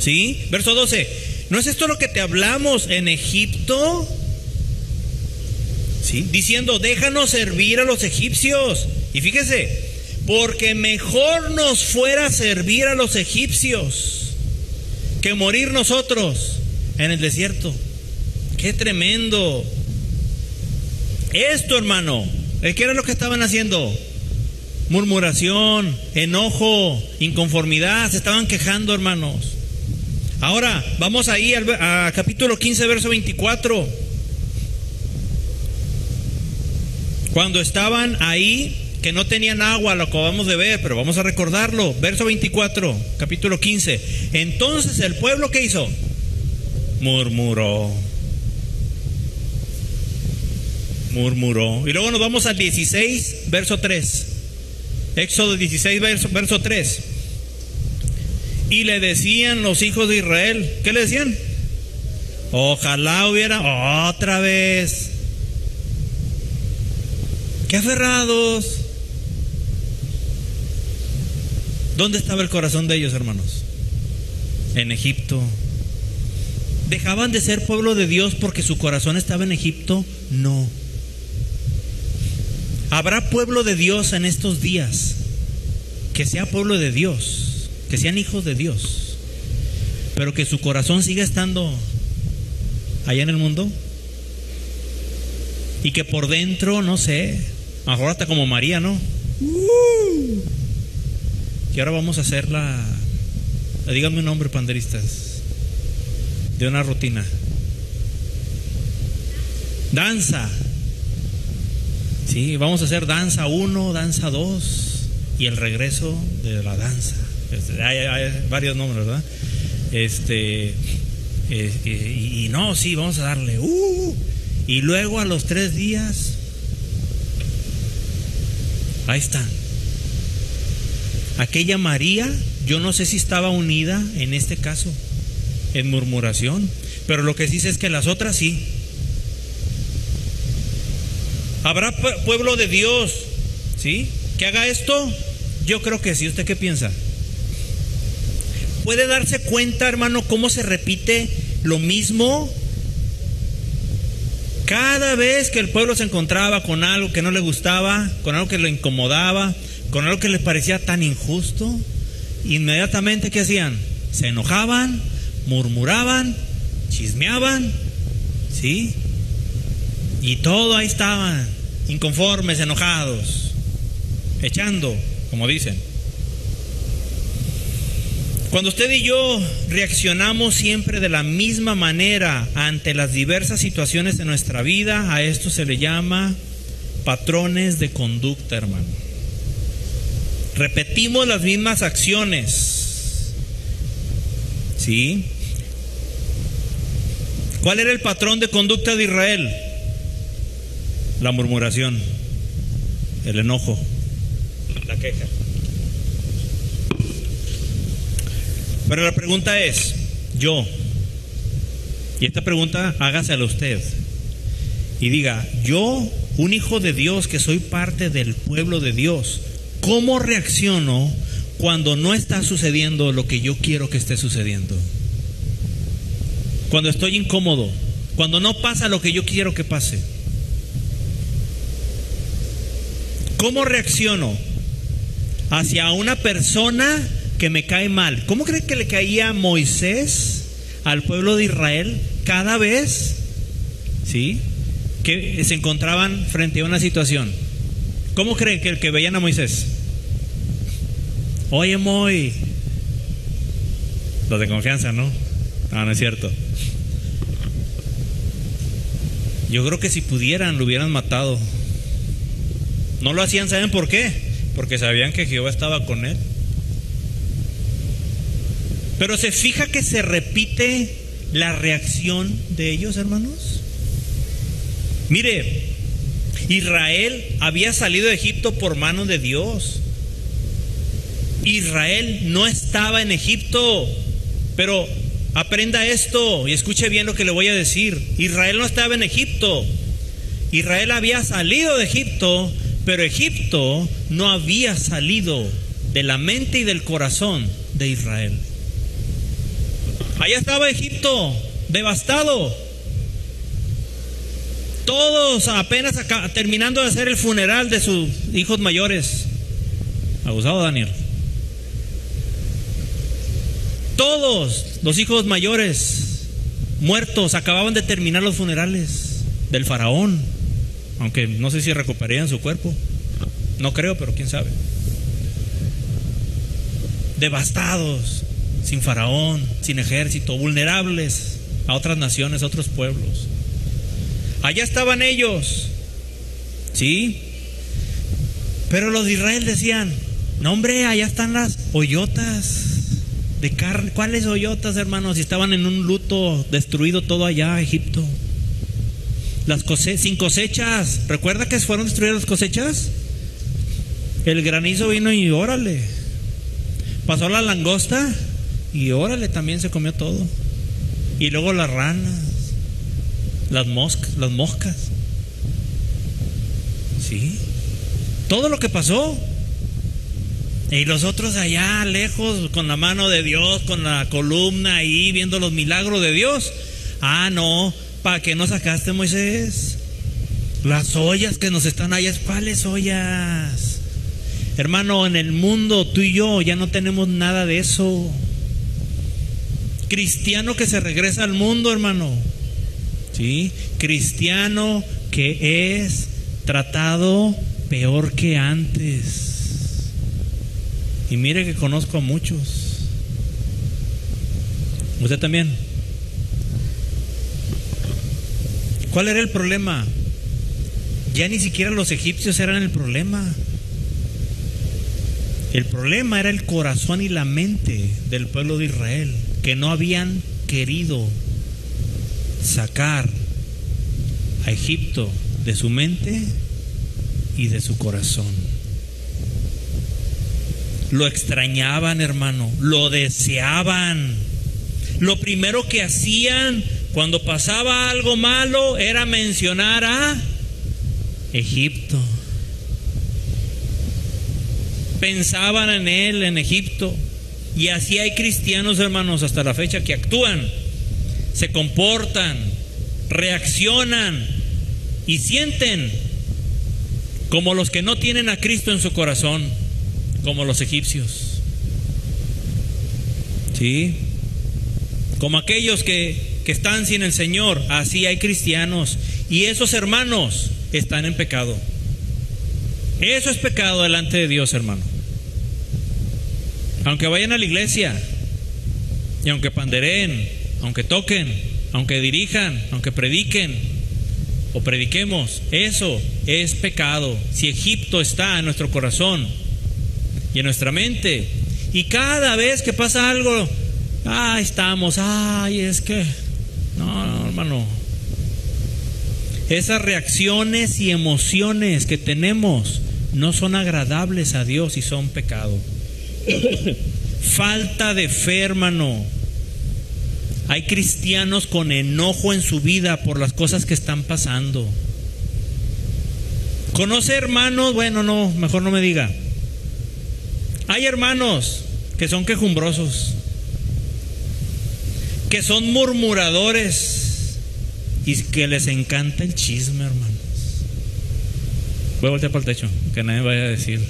¿Sí? Verso 12. ¿No es esto lo que te hablamos en Egipto? ¿Sí? Diciendo: déjanos servir a los egipcios. Y fíjese, porque mejor nos fuera servir a los egipcios que morir nosotros en el desierto. ¡Qué tremendo! Esto, hermano, ¿qué era lo que estaban haciendo? Murmuración, enojo, inconformidad. Se estaban quejando, hermanos. Ahora, vamos ahí a capítulo 15, verso 24. Cuando estaban ahí, que no tenían agua, lo acabamos de ver, pero vamos a recordarlo. Verso 24, capítulo 15. Entonces el pueblo, ¿qué hizo? Murmuró. Y luego nos vamos al 16, verso 3. Éxodo 16, verso 3. Y le decían los hijos de Israel, ¿qué le decían? Ojalá hubiera otra vez. ¡Qué aferrados! ¿Dónde estaba el corazón de ellos, hermanos? En Egipto. ¿Dejaban de ser pueblo de Dios porque su corazón estaba en Egipto? No. ¿Habrá pueblo de Dios en estos días que sea pueblo de Dios, que sean hijos de Dios, pero que su corazón siga estando allá en el mundo? Y que por dentro, no sé, mejor hasta como María, ¿no? Y ahora vamos a hacer díganme un nombre, panderistas, de una rutina. Danza. Sí, vamos a hacer danza 1, danza 2 y el regreso de la danza. Hay varios nombres, ¿verdad? Y no, sí, vamos a darle. Y luego a los 3 días, ahí están. Aquella María, yo no sé si estaba unida en este caso en murmuración, pero lo que sí sé es que las otras sí. ¿Habrá pueblo de Dios, sí, que haga esto? Yo creo que sí. ¿Usted qué piensa? ¿Puede darse cuenta, hermano, cómo se repite lo mismo? Cada vez que el pueblo se encontraba con algo que no le gustaba, con algo que lo incomodaba, con algo que les parecía tan injusto, inmediatamente ¿qué hacían? Se enojaban, murmuraban, chismeaban, ¿sí? Y todo ahí estaban, inconformes, enojados, echando, como dicen. Cuando usted y yo reaccionamos siempre de la misma manera ante las diversas situaciones de nuestra vida, a esto se le llama patrones de conducta, hermano. Repetimos las mismas acciones, ¿sí? ¿Cuál era el patrón de conducta de Israel? La murmuración, el enojo, la queja. Pero la pregunta es, y esta pregunta hágasela usted, y diga, yo, un hijo de Dios que soy parte del pueblo de Dios, ¿cómo reacciono cuando no está sucediendo lo que yo quiero que esté sucediendo? Cuando estoy incómodo, cuando no pasa lo que yo quiero que pase. ¿Cómo reacciono hacia una persona que me cae mal? ¿Cómo cree que le caía Moisés al pueblo de Israel cada vez, ¿sí?, que se encontraban frente a una situación? ¿Cómo creen que el que veían a Moisés? Oye, Moy. Los de confianza, ¿no? No, no es cierto. Yo creo que si pudieran lo hubieran matado. No lo hacían, ¿saben por qué? Porque sabían que Jehová estaba con él. Pero se fija que se repite la reacción de ellos, hermanos. Mire, Israel había salido de Egipto por mano de Dios. Israel no estaba en Egipto, pero aprenda esto y escuche bien lo que le voy a decir. Israel no estaba en Egipto. Israel había salido de Egipto, pero Egipto no había salido de la mente y del corazón de Israel. Allá estaba Egipto, devastado. Todos apenas terminando de hacer el funeral de sus hijos mayores. Abusado, Daniel. Todos los hijos mayores muertos, acababan de terminar los funerales del faraón. Aunque no sé si recuperarían su cuerpo. No creo, pero quién sabe. Devastados, sin faraón, sin ejército, vulnerables a otras naciones, a otros pueblos. Allá estaban ellos, ¿sí? Pero los de Israel decían, no hombre, allá están las hoyotas de carne. ¿Cuáles hoyotas, hermanos? Si estaban en un luto, destruido todo allá, Egipto. Sin cosechas. ¿Recuerda que fueron destruidas las cosechas? El granizo vino y órale. Pasó la langosta y órale, también se comió todo. Y luego las ranas, las moscas. ¿Sí? Todo lo que pasó. Y los otros allá lejos, con la mano de Dios, con la columna ahí, viendo los milagros de Dios. Ah, no, ¿para qué nos sacaste, Moisés? Las ollas que nos están allá, ¿cuáles ollas? Hermano, en el mundo tú y yo ya no tenemos nada de eso. Cristiano que se regresa al mundo, hermano. ¿Sí? Cristiano que es tratado peor que antes. Y mire que conozco a muchos. ¿Usted también? ¿Cuál era el problema? Ya ni siquiera los egipcios eran el problema. El problema era el corazón y la mente del pueblo de Israel, que no habían querido sacar a Egipto de su mente y de su corazón. Lo extrañaban, hermano, lo deseaban. Lo primero que hacían cuando pasaba algo malo era mencionar a Egipto. Pensaban en él, en Egipto. Y así hay cristianos, hermanos, hasta la fecha, que actúan, se comportan, reaccionan y sienten como los que no tienen a Cristo en su corazón. como los egipcios. ¿Sí? Como aquellos que están sin el Señor, así hay cristianos. Y esos hermanos están en pecado. Eso es pecado delante de Dios, hermano. Aunque vayan a la iglesia, y aunque pandereen, aunque toquen, aunque dirijan, aunque prediquen o prediquemos, eso es pecado. Si Egipto está en nuestro corazón y en nuestra mente, y cada vez que pasa algo, estamos, es que no, hermano, esas reacciones y emociones que tenemos no son agradables a Dios y son pecado. Falta de fe, hermano. Hay cristianos con enojo en su vida por las cosas que están pasando. ¿Conoce hermanos? Bueno, no, mejor no me diga. Hay hermanos que son quejumbrosos, que son murmuradores y que les encanta el chisme, hermanos. Voy a voltear para el techo, que nadie vaya a decir,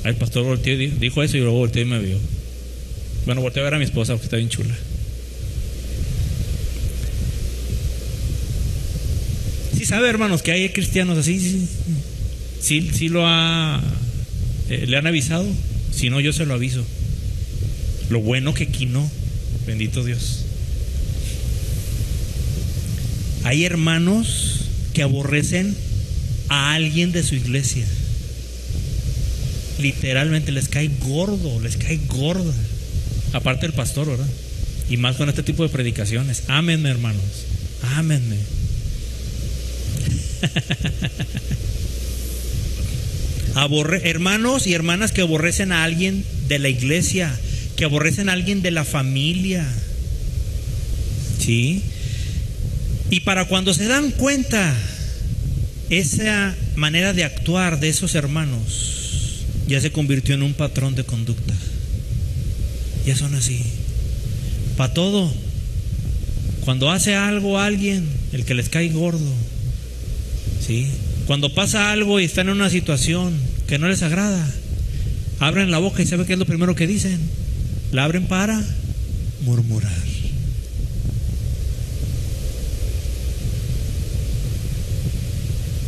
el pastor volteó, dijo eso, y luego volteó y me vio. Bueno, volteé a ver a mi esposa porque está bien chula. Sí sabe, hermanos, que hay cristianos así. Sí lo le han avisado. Si no, yo se lo aviso. Lo bueno que aquí no. Bendito Dios. Hay hermanos que aborrecen a alguien de su iglesia. Literalmente les cae gordo, les cae gorda. Aparte del pastor, ¿verdad? Y más con este tipo de predicaciones. Ámenme, hermanos. Ámenme. Hermanos y hermanas que aborrecen a alguien de la iglesia, que aborrecen a alguien de la familia. ¿Sí? Y para cuando se dan cuenta, esa manera de actuar de esos hermanos ya se convirtió en un patrón de conducta. Ya son así. Para todo. Cuando hace algo a alguien, el que les cae gordo, ¿sí? Cuando pasa algo y están en una situación que no les agrada, abren la boca y ¿sabe qué es lo primero que dicen? La abren para murmurar.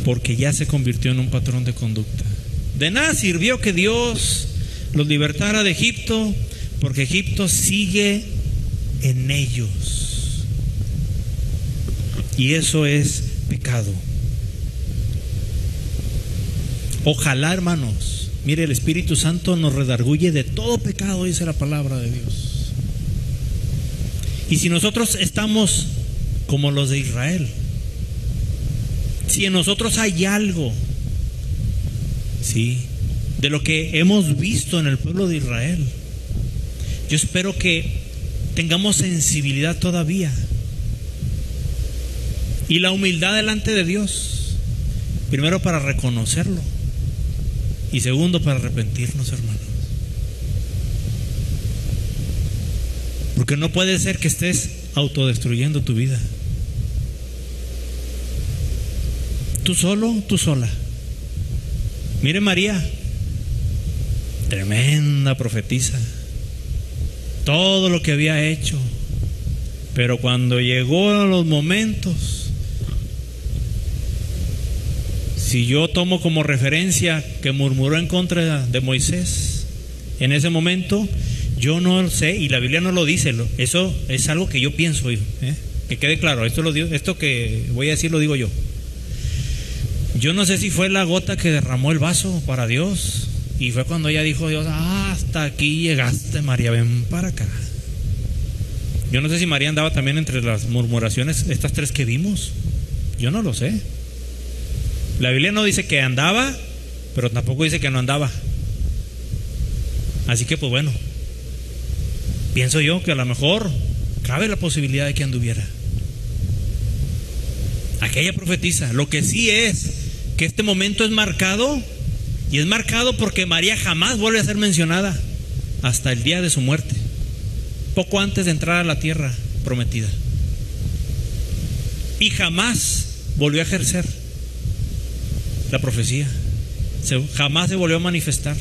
Porque ya se convirtió en un patrón de conducta. De nada sirvió que Dios los libertara de Egipto, porque Egipto sigue en ellos. Y eso es pecado. Ojalá, hermanos, mire, el Espíritu Santo nos redarguye de todo pecado, dice la palabra de Dios. Y si nosotros estamos como los de Israel, si en nosotros hay algo, sí, de lo que hemos visto en el pueblo de Israel, yo espero que tengamos sensibilidad todavía y la humildad delante de Dios, primero para reconocerlo y segundo para arrepentirnos, hermanos. Porque no puede ser que estés autodestruyendo tu vida. Tú solo, tú sola. Mire María, tremenda profetisa, todo lo que había hecho, pero cuando llegó a los momentos, si yo tomo como referencia que murmuró en contra de Moisés, en ese momento, yo no sé, y la Biblia no lo dice, eso es algo que yo pienso, que quede claro, esto que voy a decir lo digo yo. Yo no sé si fue la gota que derramó el vaso para Dios, y fue cuando ella dijo: Dios, hasta aquí llegaste, María, ven para acá. Yo no sé si María andaba también entre las murmuraciones, estas tres que vimos. Yo no lo sé. La Biblia no dice que andaba, pero tampoco dice que no andaba. Así que pues bueno, pienso yo que a lo mejor cabe la posibilidad de que anduviera. Aquella profetiza. Lo que sí es que este momento es marcado, y es marcado porque María jamás vuelve a ser mencionada hasta el día de su muerte, poco antes de entrar a la tierra prometida, y jamás volvió a ejercer la profecía, jamás se volvió a manifestar.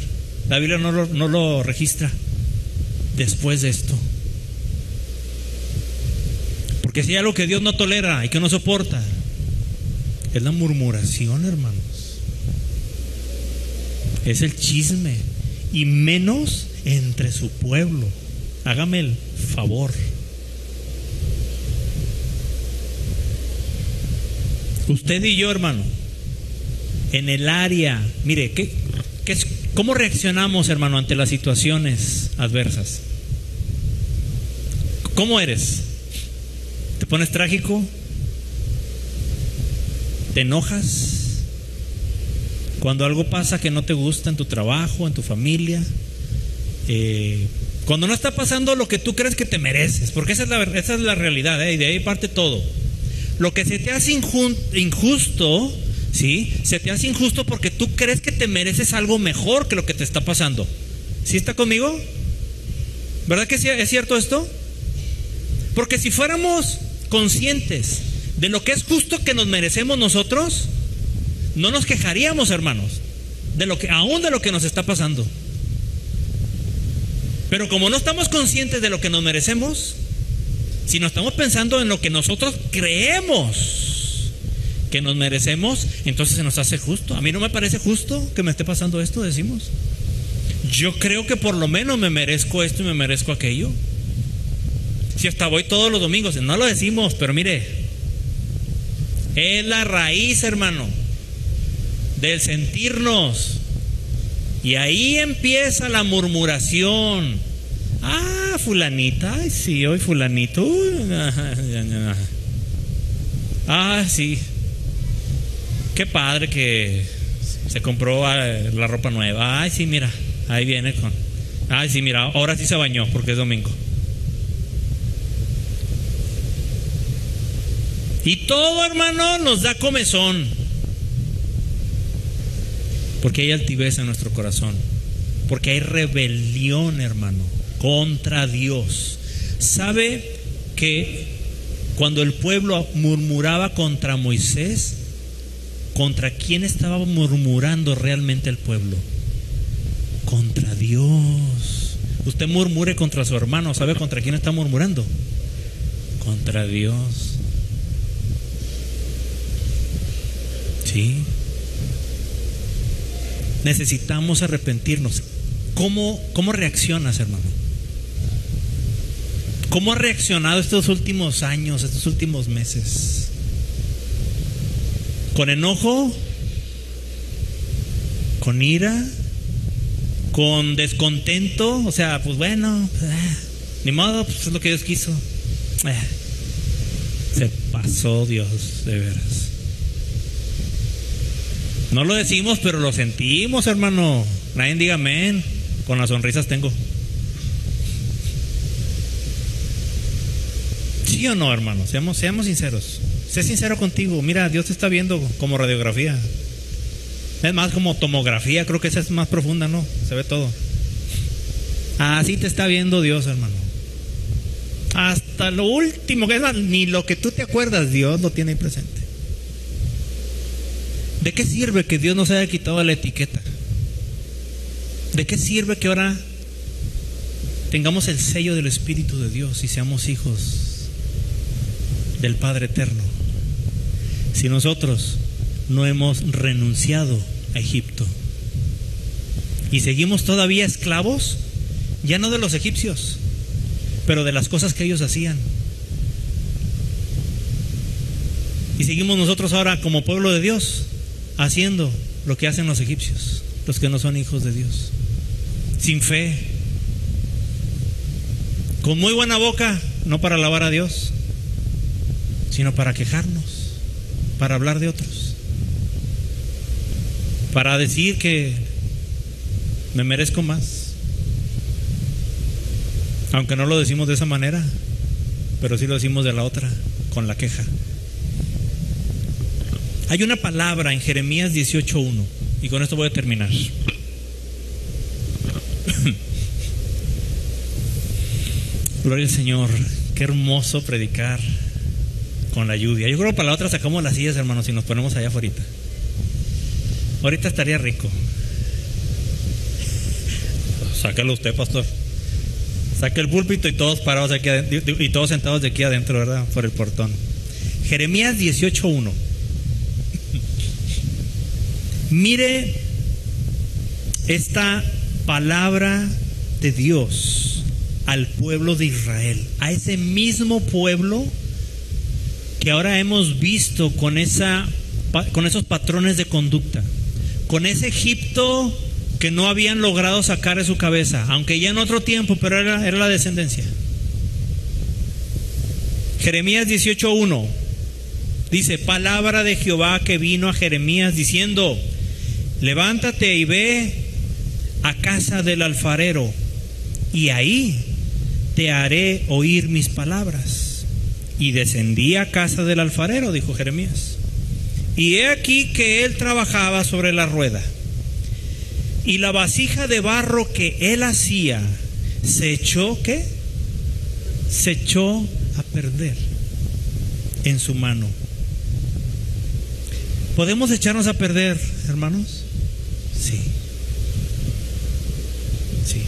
La Biblia no lo registra después de esto. Porque si hay algo que Dios no tolera y que no soporta, es la murmuración, hermanos. Es el chisme, y menos entre su pueblo. Hágame el favor. Usted y yo, hermano, en el área, mire, ¿cómo reaccionamos, hermano, ante las situaciones adversas? ¿Cómo eres? ¿Te pones trágico? ¿Te enojas? Cuando algo pasa que no te gusta en tu trabajo, en tu familia, cuando no está pasando lo que tú crees que te mereces, porque esa es la realidad, y de ahí parte todo. Lo que se te hace injusto, ¿sí? Se te hace injusto porque tú crees que te mereces algo mejor que lo que te está pasando. ¿Sí está conmigo? ¿Verdad que sí, es cierto esto? Porque si fuéramos conscientes de lo que es justo que nos merecemos nosotros, no nos quejaríamos, hermanos, aún de lo que nos está pasando. Pero como no estamos conscientes de lo que nos merecemos, si no estamos pensando en lo que nosotros creemos que nos merecemos, entonces se nos hace justo. A mí no me parece justo que me esté pasando esto, decimos. Yo creo que por lo menos me merezco esto y me merezco aquello. Si hasta voy todos los domingos, no lo decimos, pero mire, es la raíz, hermano, del sentirnos. Y ahí empieza la murmuración. Ah, fulanita, ay sí, hoy fulanito. Ah, sí. Qué padre que se compró la ropa nueva. Ay, sí, mira, ahí viene con. Ay, sí, mira, ahora sí se bañó porque es domingo. Y todo, hermano, nos da comezón. Porque hay altivez en nuestro corazón. Porque hay rebelión, hermano, contra Dios. ¿Sabe que cuando el pueblo murmuraba contra Moisés, contra quién estaba murmurando realmente el pueblo? Contra Dios. Usted murmure contra su hermano, ¿sabe contra quién está murmurando? Contra Dios. Sí. Necesitamos arrepentirnos. ¿Cómo reaccionas, hermano? ¿Cómo ha reaccionado estos últimos años, estos últimos meses? ¿Con enojo? ¿Con ira? ¿Con descontento? O sea, pues bueno, ni modo, pues es lo que Dios quiso. Se pasó Dios, de veras. No lo decimos, pero lo sentimos, hermano. Nadie diga amén. Con las sonrisas tengo. ¿Sí o no, hermano? Seamos sinceros. Sé sincero contigo. Mira, Dios te está viendo como radiografía. Es más como tomografía. Creo que esa es más profunda, ¿no? Se ve todo. Así te está viendo Dios, hermano. Hasta lo último, que es más, ni lo que tú te acuerdas, Dios lo tiene ahí presente. ¿De qué sirve que Dios nos haya quitado la etiqueta? ¿De qué sirve que ahora tengamos el sello del Espíritu de Dios y seamos hijos del Padre Eterno, si nosotros no hemos renunciado a Egipto y seguimos todavía esclavos, ya no de los egipcios, pero de las cosas que ellos hacían? Y seguimos nosotros ahora como pueblo de Dios haciendo lo que hacen los egipcios, los que no son hijos de Dios, sin fe, con muy buena boca, no para alabar a Dios, sino para quejarnos, para hablar de otros, para decir que me merezco más, aunque no lo decimos de esa manera, pero sí lo decimos de la otra, con la queja. Hay una palabra en Jeremías 18:1, y con esto voy a terminar. Gloria al Señor. Qué hermoso predicar con la lluvia. Yo creo que para la otra sacamos las sillas, hermanos, y nos ponemos allá afuera. Ahorita estaría rico. sácalo usted, pastor. Saca el púlpito y todos parados aquí adentro, y todos sentados de aquí adentro, ¿verdad? Por el portón. Jeremías 18:1. Mire esta palabra de Dios al pueblo de Israel, a ese mismo pueblo que ahora hemos visto con esos patrones de conducta, con ese Egipto que no habían logrado sacar de su cabeza, aunque ya en otro tiempo, pero era la descendencia. Jeremías 18:1 dice: palabra de Jehová que vino a Jeremías diciendo: levántate y ve a casa del alfarero, y ahí te haré oír mis palabras. Y descendí a casa del alfarero, dijo Jeremías, y he aquí que él trabajaba sobre la rueda, y la vasija de barro que él hacía se echó, ¿qué? Se echó a perder en su mano. ¿Podemos echarnos a perder, hermanos? Sí. Sí.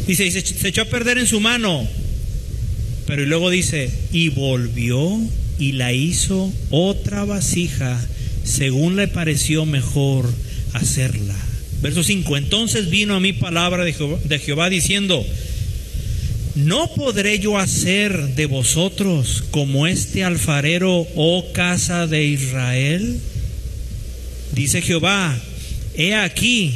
Dice, y se echó a perder en su mano. Pero y luego dice, y volvió y la hizo otra vasija según le pareció mejor hacerla. Verso 5. Entonces vino a mí palabra de Jehová diciendo: ¿no podré yo hacer de vosotros como este alfarero, oh casa de Israel? Dice Jehová: he aquí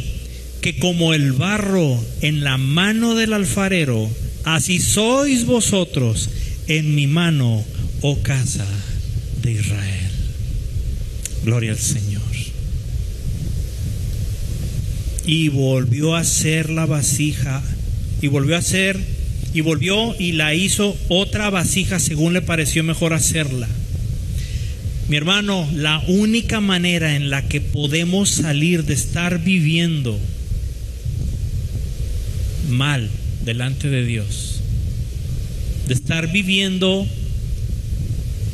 que como el barro en la mano del alfarero, así sois vosotros en mi mano, oh casa de Israel. Gloria al Señor. Y volvió a hacer la vasija, y volvió y la hizo otra vasija según le pareció mejor hacerla. Mi hermano, la única manera en la que podemos salir de estar viviendo mal delante de Dios, de estar viviendo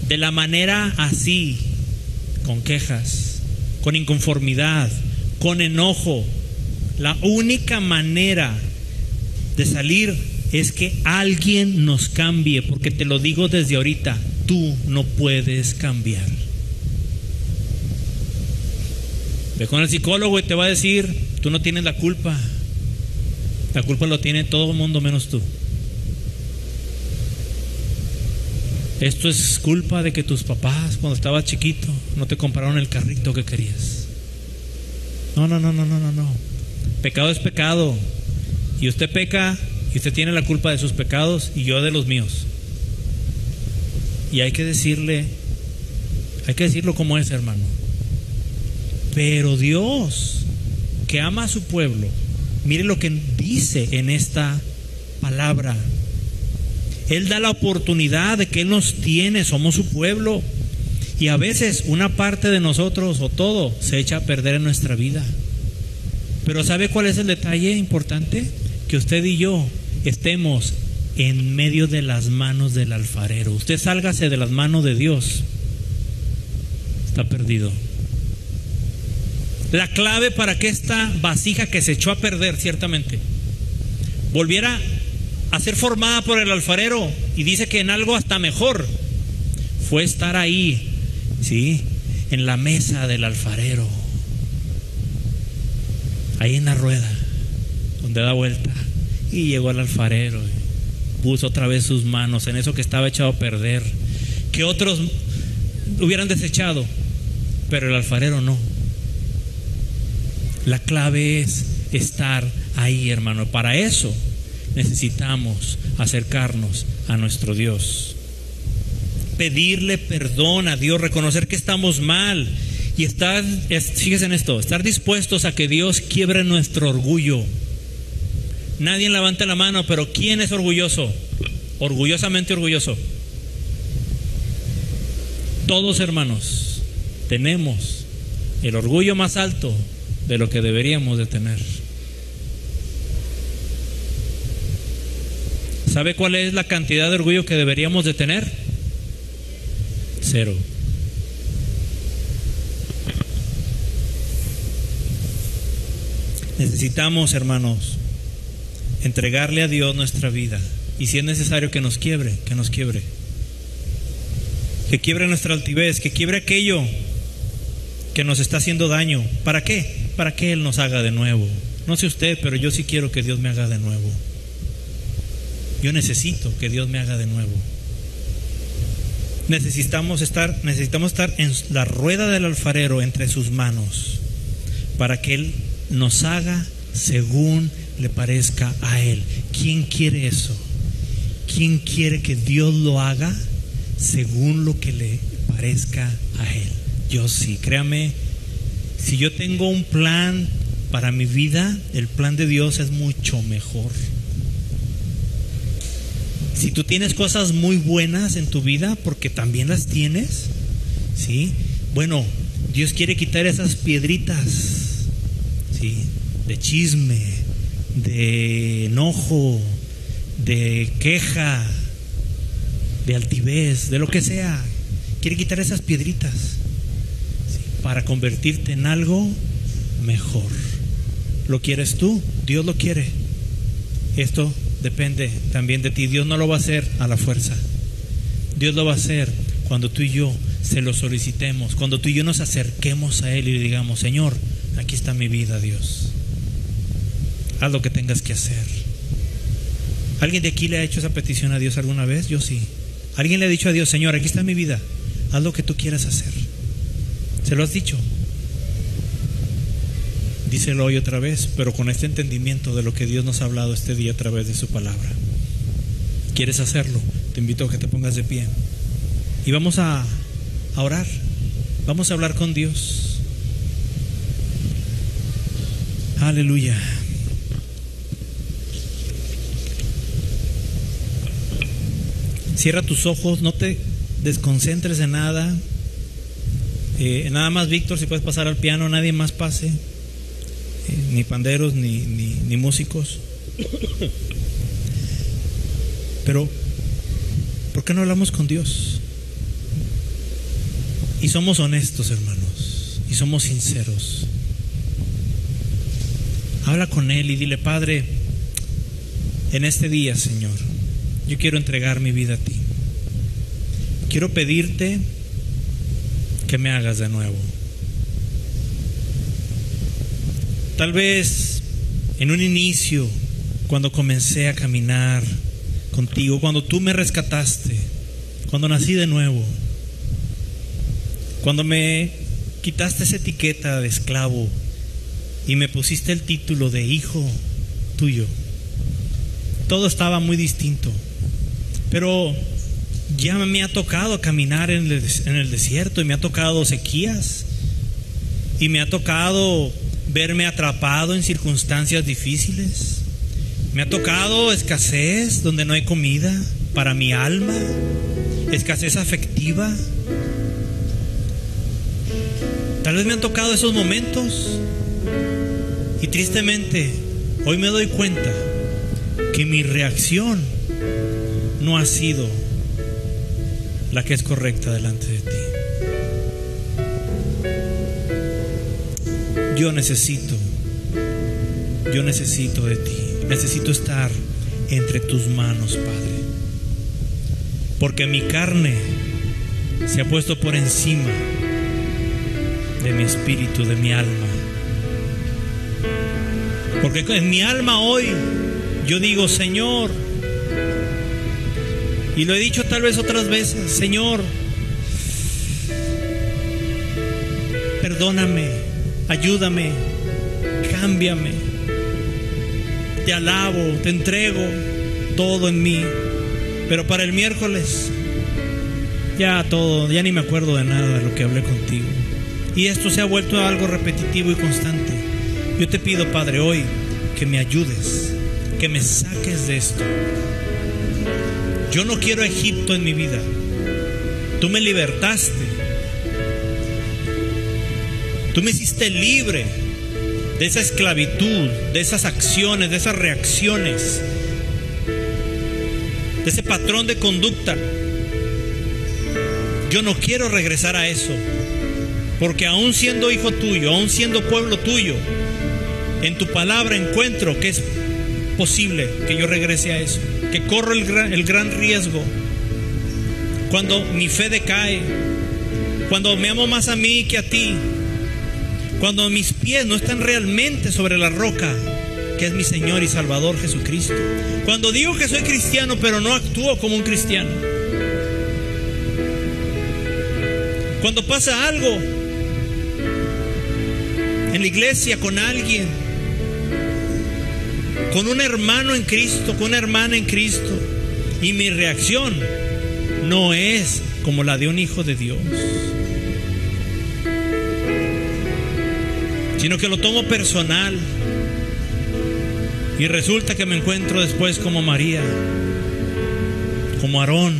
de la manera así, con quejas, con inconformidad, con enojo, la única manera de salir es que alguien nos cambie, porque te lo digo desde ahorita, tú no puedes cambiar. Ve con el psicólogo y te va a decir: tú no tienes la culpa. La culpa lo tiene todo el mundo menos tú. Esto es culpa de que tus papás, cuando estabas chiquito, no te compraron el carrito que querías. No. Pecado es pecado. Y usted peca, y usted tiene la culpa de sus pecados y yo de los míos. Y hay que decirlo como es, hermano. Pero Dios, que ama a su pueblo, mire lo que dice en esta palabra. Él da la oportunidad de que Él nos tiene, somos su pueblo. Y a veces una parte de nosotros, o todo, se echa a perder en nuestra vida. Pero ¿sabe cuál es el detalle importante? Que usted y yo estemos en medio de las manos del alfarero. Usted sálgase de las manos de Dios, está perdido. La clave para que esta vasija que se echó a perder ciertamente volviera a ser formada por el alfarero, y dice que en algo hasta mejor, fue estar ahí, ¿sí?, en la mesa del alfarero, ahí en la rueda donde da vuelta, y llegó el alfarero y puso otra vez sus manos en eso que estaba echado a perder, que otros hubieran desechado, pero el alfarero no. La clave es estar ahí, hermano. Para eso necesitamos acercarnos a nuestro Dios, pedirle perdón a Dios, reconocer que estamos mal y fíjense en esto, estar dispuestos a que Dios quiebre nuestro orgullo. Nadie levanta la mano, pero ¿quién es orgulloso? Orgullosamente orgulloso. Todos, hermanos, tenemos el orgullo más alto de lo que deberíamos de tener. ¿Sabe cuál es la cantidad de orgullo que deberíamos de tener? 0. Necesitamos, hermanos, entregarle a Dios nuestra vida. Y si es necesario que nos quiebre, que nos quiebre. Que quiebre nuestra altivez, que quiebre aquello que nos está haciendo daño. ¿Para qué? Para que Él nos haga de nuevo. No sé usted, pero yo sí quiero que Dios me haga de nuevo. Yo necesito que Dios me haga de nuevo. Necesitamos estar en la rueda del alfarero, entre sus manos, para que Él nos haga según le parezca a Él. ¿Quién quiere eso? ¿Quién quiere que Dios lo haga según lo que le parezca a Él? Yo sí, créame, si yo tengo un plan para mi vida, el plan de Dios es mucho mejor. Si tú tienes cosas muy buenas en tu vida, porque también las tienes, ¿sí? Bueno, Dios quiere quitar esas piedritas, ¿sí? De chisme, de enojo, de queja, de altivez, de lo que sea. Quiere quitar esas piedritas, ¿sí? Para convertirte en algo mejor. ¿Lo quieres tú? Dios lo quiere. Esto depende también de ti. Dios no lo va a hacer a la fuerza. Dios lo va a hacer cuando tú y yo se lo solicitemos, cuando tú y yo nos acerquemos a Él y le digamos: Señor, aquí está mi vida, Dios. Haz lo que tengas que hacer. ¿Alguien de aquí le ha hecho esa petición a Dios alguna vez? Yo sí. ¿Alguien le ha dicho a Dios: Señor, aquí está mi vida, haz lo que tú quieras hacer? ¿Se lo has dicho? Díselo hoy otra vez, pero con este entendimiento de lo que Dios nos ha hablado este día a través de su palabra. ¿Quieres hacerlo? Te invito a que te pongas de pie y vamos a orar. Vamos a hablar con Dios. Aleluya. Cierra tus ojos, no te desconcentres en nada. Nada más, Víctor, si puedes pasar al piano, nadie más pase. Ni panderos, ni músicos. Pero ¿por qué no hablamos con Dios? Y somos honestos, hermanos, y somos sinceros. Habla con Él y dile: Padre, en este día, Señor, yo quiero entregar mi vida a ti. Quiero pedirte que me hagas de nuevo. Tal vez en un inicio, cuando comencé a caminar contigo, cuando tú me rescataste, cuando nací de nuevo, cuando me quitaste esa etiqueta de esclavo y me pusiste el título de hijo tuyo, todo estaba muy distinto. Pero ya me ha tocado caminar en el desierto, y me ha tocado sequías, y me ha tocado verme atrapado en circunstancias difíciles. Me ha tocado escasez donde no hay comida para mi alma, escasez afectiva. Tal vez me han tocado esos momentos y tristemente hoy me doy cuenta que mi reacción no ha sido la que es correcta delante de ti. Yo necesito de ti. Necesito estar entre tus manos, Padre, porque mi carne se ha puesto por encima de mi espíritu, de mi alma. Porque en mi alma hoy yo digo: Señor, y lo he dicho tal vez otras veces: Señor, perdóname, ayúdame, cámbiame. Te alabo, te entrego todo en mí. Pero para el miércoles ya ni me acuerdo de nada de lo que hablé contigo. Y esto se ha vuelto algo repetitivo y constante. Yo te pido, Padre, hoy que me ayudes, que me saques de esto. Yo no quiero Egipto en mi vida. Tú me libertaste. Tú me hiciste libre de esa esclavitud, de esas acciones, de esas reacciones, de ese patrón de conducta. Yo no quiero regresar a eso, porque aún siendo hijo tuyo, aún siendo pueblo tuyo, En tu palabra encuentro que es posible que yo regrese a eso, que corro el gran riesgo cuando mi fe decae, cuando me amo más a mí que a ti, cuando mis pies no están realmente sobre la roca que es mi Señor y Salvador Jesucristo, cuando digo que soy cristiano pero no actúo como un cristiano, cuando pasa algo en la iglesia con alguien, con un hermano en Cristo, con una hermana en Cristo, y mi reacción no es como la de un hijo de Dios, sino que lo tomo personal, y resulta que me encuentro después como María, como Aarón,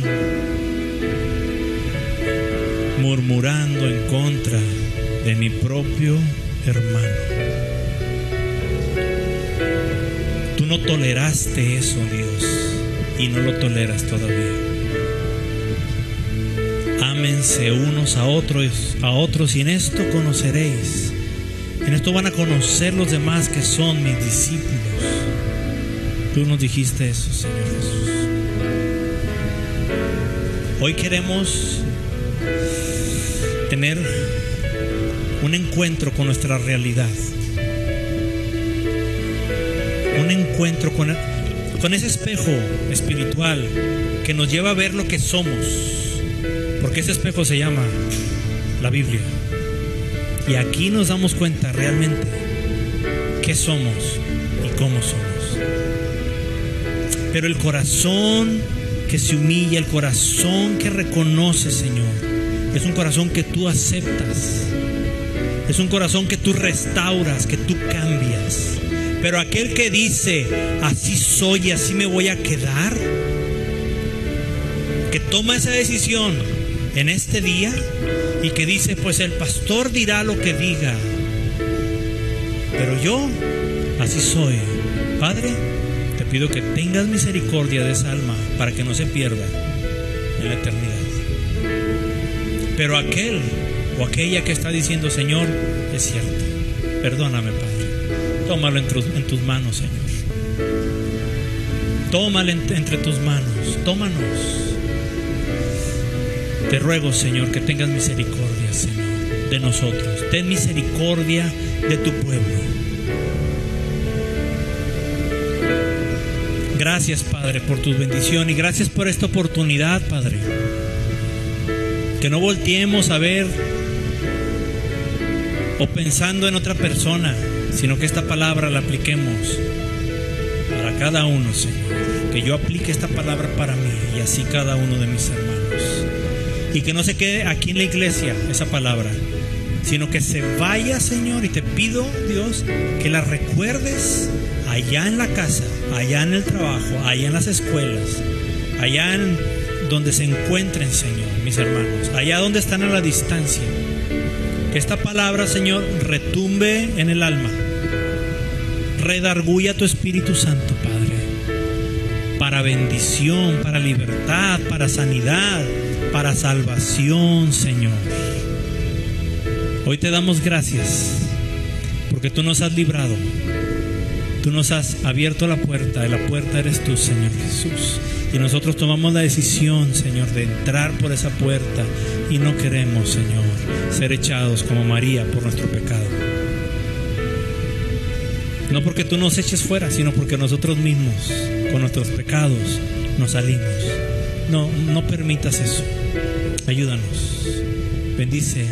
murmurando en contra de mi propio hermano. Tú no toleraste eso, Dios, y no lo toleras todavía. Ámense unos a otros, y en esto conoceréis. En esto van a conocer los demás que son mis discípulos. Tú nos dijiste eso, Señor Jesús. Hoy queremos tener un encuentro con nuestra realidad, un encuentro con ese espejo espiritual que nos lleva a ver lo que somos, porque ese espejo se llama la Biblia. Y aquí nos damos cuenta realmente qué somos y cómo somos. Pero el corazón que se humilla, el corazón que reconoce, Señor, es un corazón que tú aceptas, es un corazón que tú restauras, que tú cambias. Pero aquel que dice, así soy y así me voy a quedar, que toma esa decisión en este día y que dice, pues el pastor dirá lo que diga, pero yo así soy. Padre, te pido que tengas misericordia de esa alma para que no se pierda en la eternidad. Pero aquel o aquella que está diciendo, Señor, es cierto, perdóname, Padre, tómalo en tus manos, Señor. Tómalo entre tus manos, tómanos. Te ruego, Señor, que tengas misericordia, Señor, de nosotros. Ten misericordia de tu pueblo. Gracias, Padre, por tu bendición, y gracias por esta oportunidad, Padre. Que no volteemos a ver o pensando en otra persona, sino que esta palabra la apliquemos para cada uno, Señor. Que yo aplique esta palabra para mí y así cada uno de mis hermanos. Y que no se quede aquí en la iglesia esa palabra, sino que se vaya, Señor, y te pido, Dios, que la recuerdes allá en la casa, allá en el trabajo, allá en las escuelas, allá en donde se encuentren, Señor, mis hermanos, allá donde están a la distancia. Que esta palabra, Señor, retumbe en el alma, redarguya tu Espíritu Santo, Padre, para bendición, para libertad, para sanidad, para salvación, Señor. Hoy te damos gracias porque tú nos has librado, tú nos has abierto la puerta, y la puerta eres tú, Señor Jesús. Y nosotros tomamos la decisión, Señor, de entrar por esa puerta, y no queremos, Señor, ser echados como María por nuestro pecado. No porque tú nos eches fuera, sino porque nosotros mismos, con nuestros pecados, nos salimos. No permitas eso. Ayúdanos. Bendice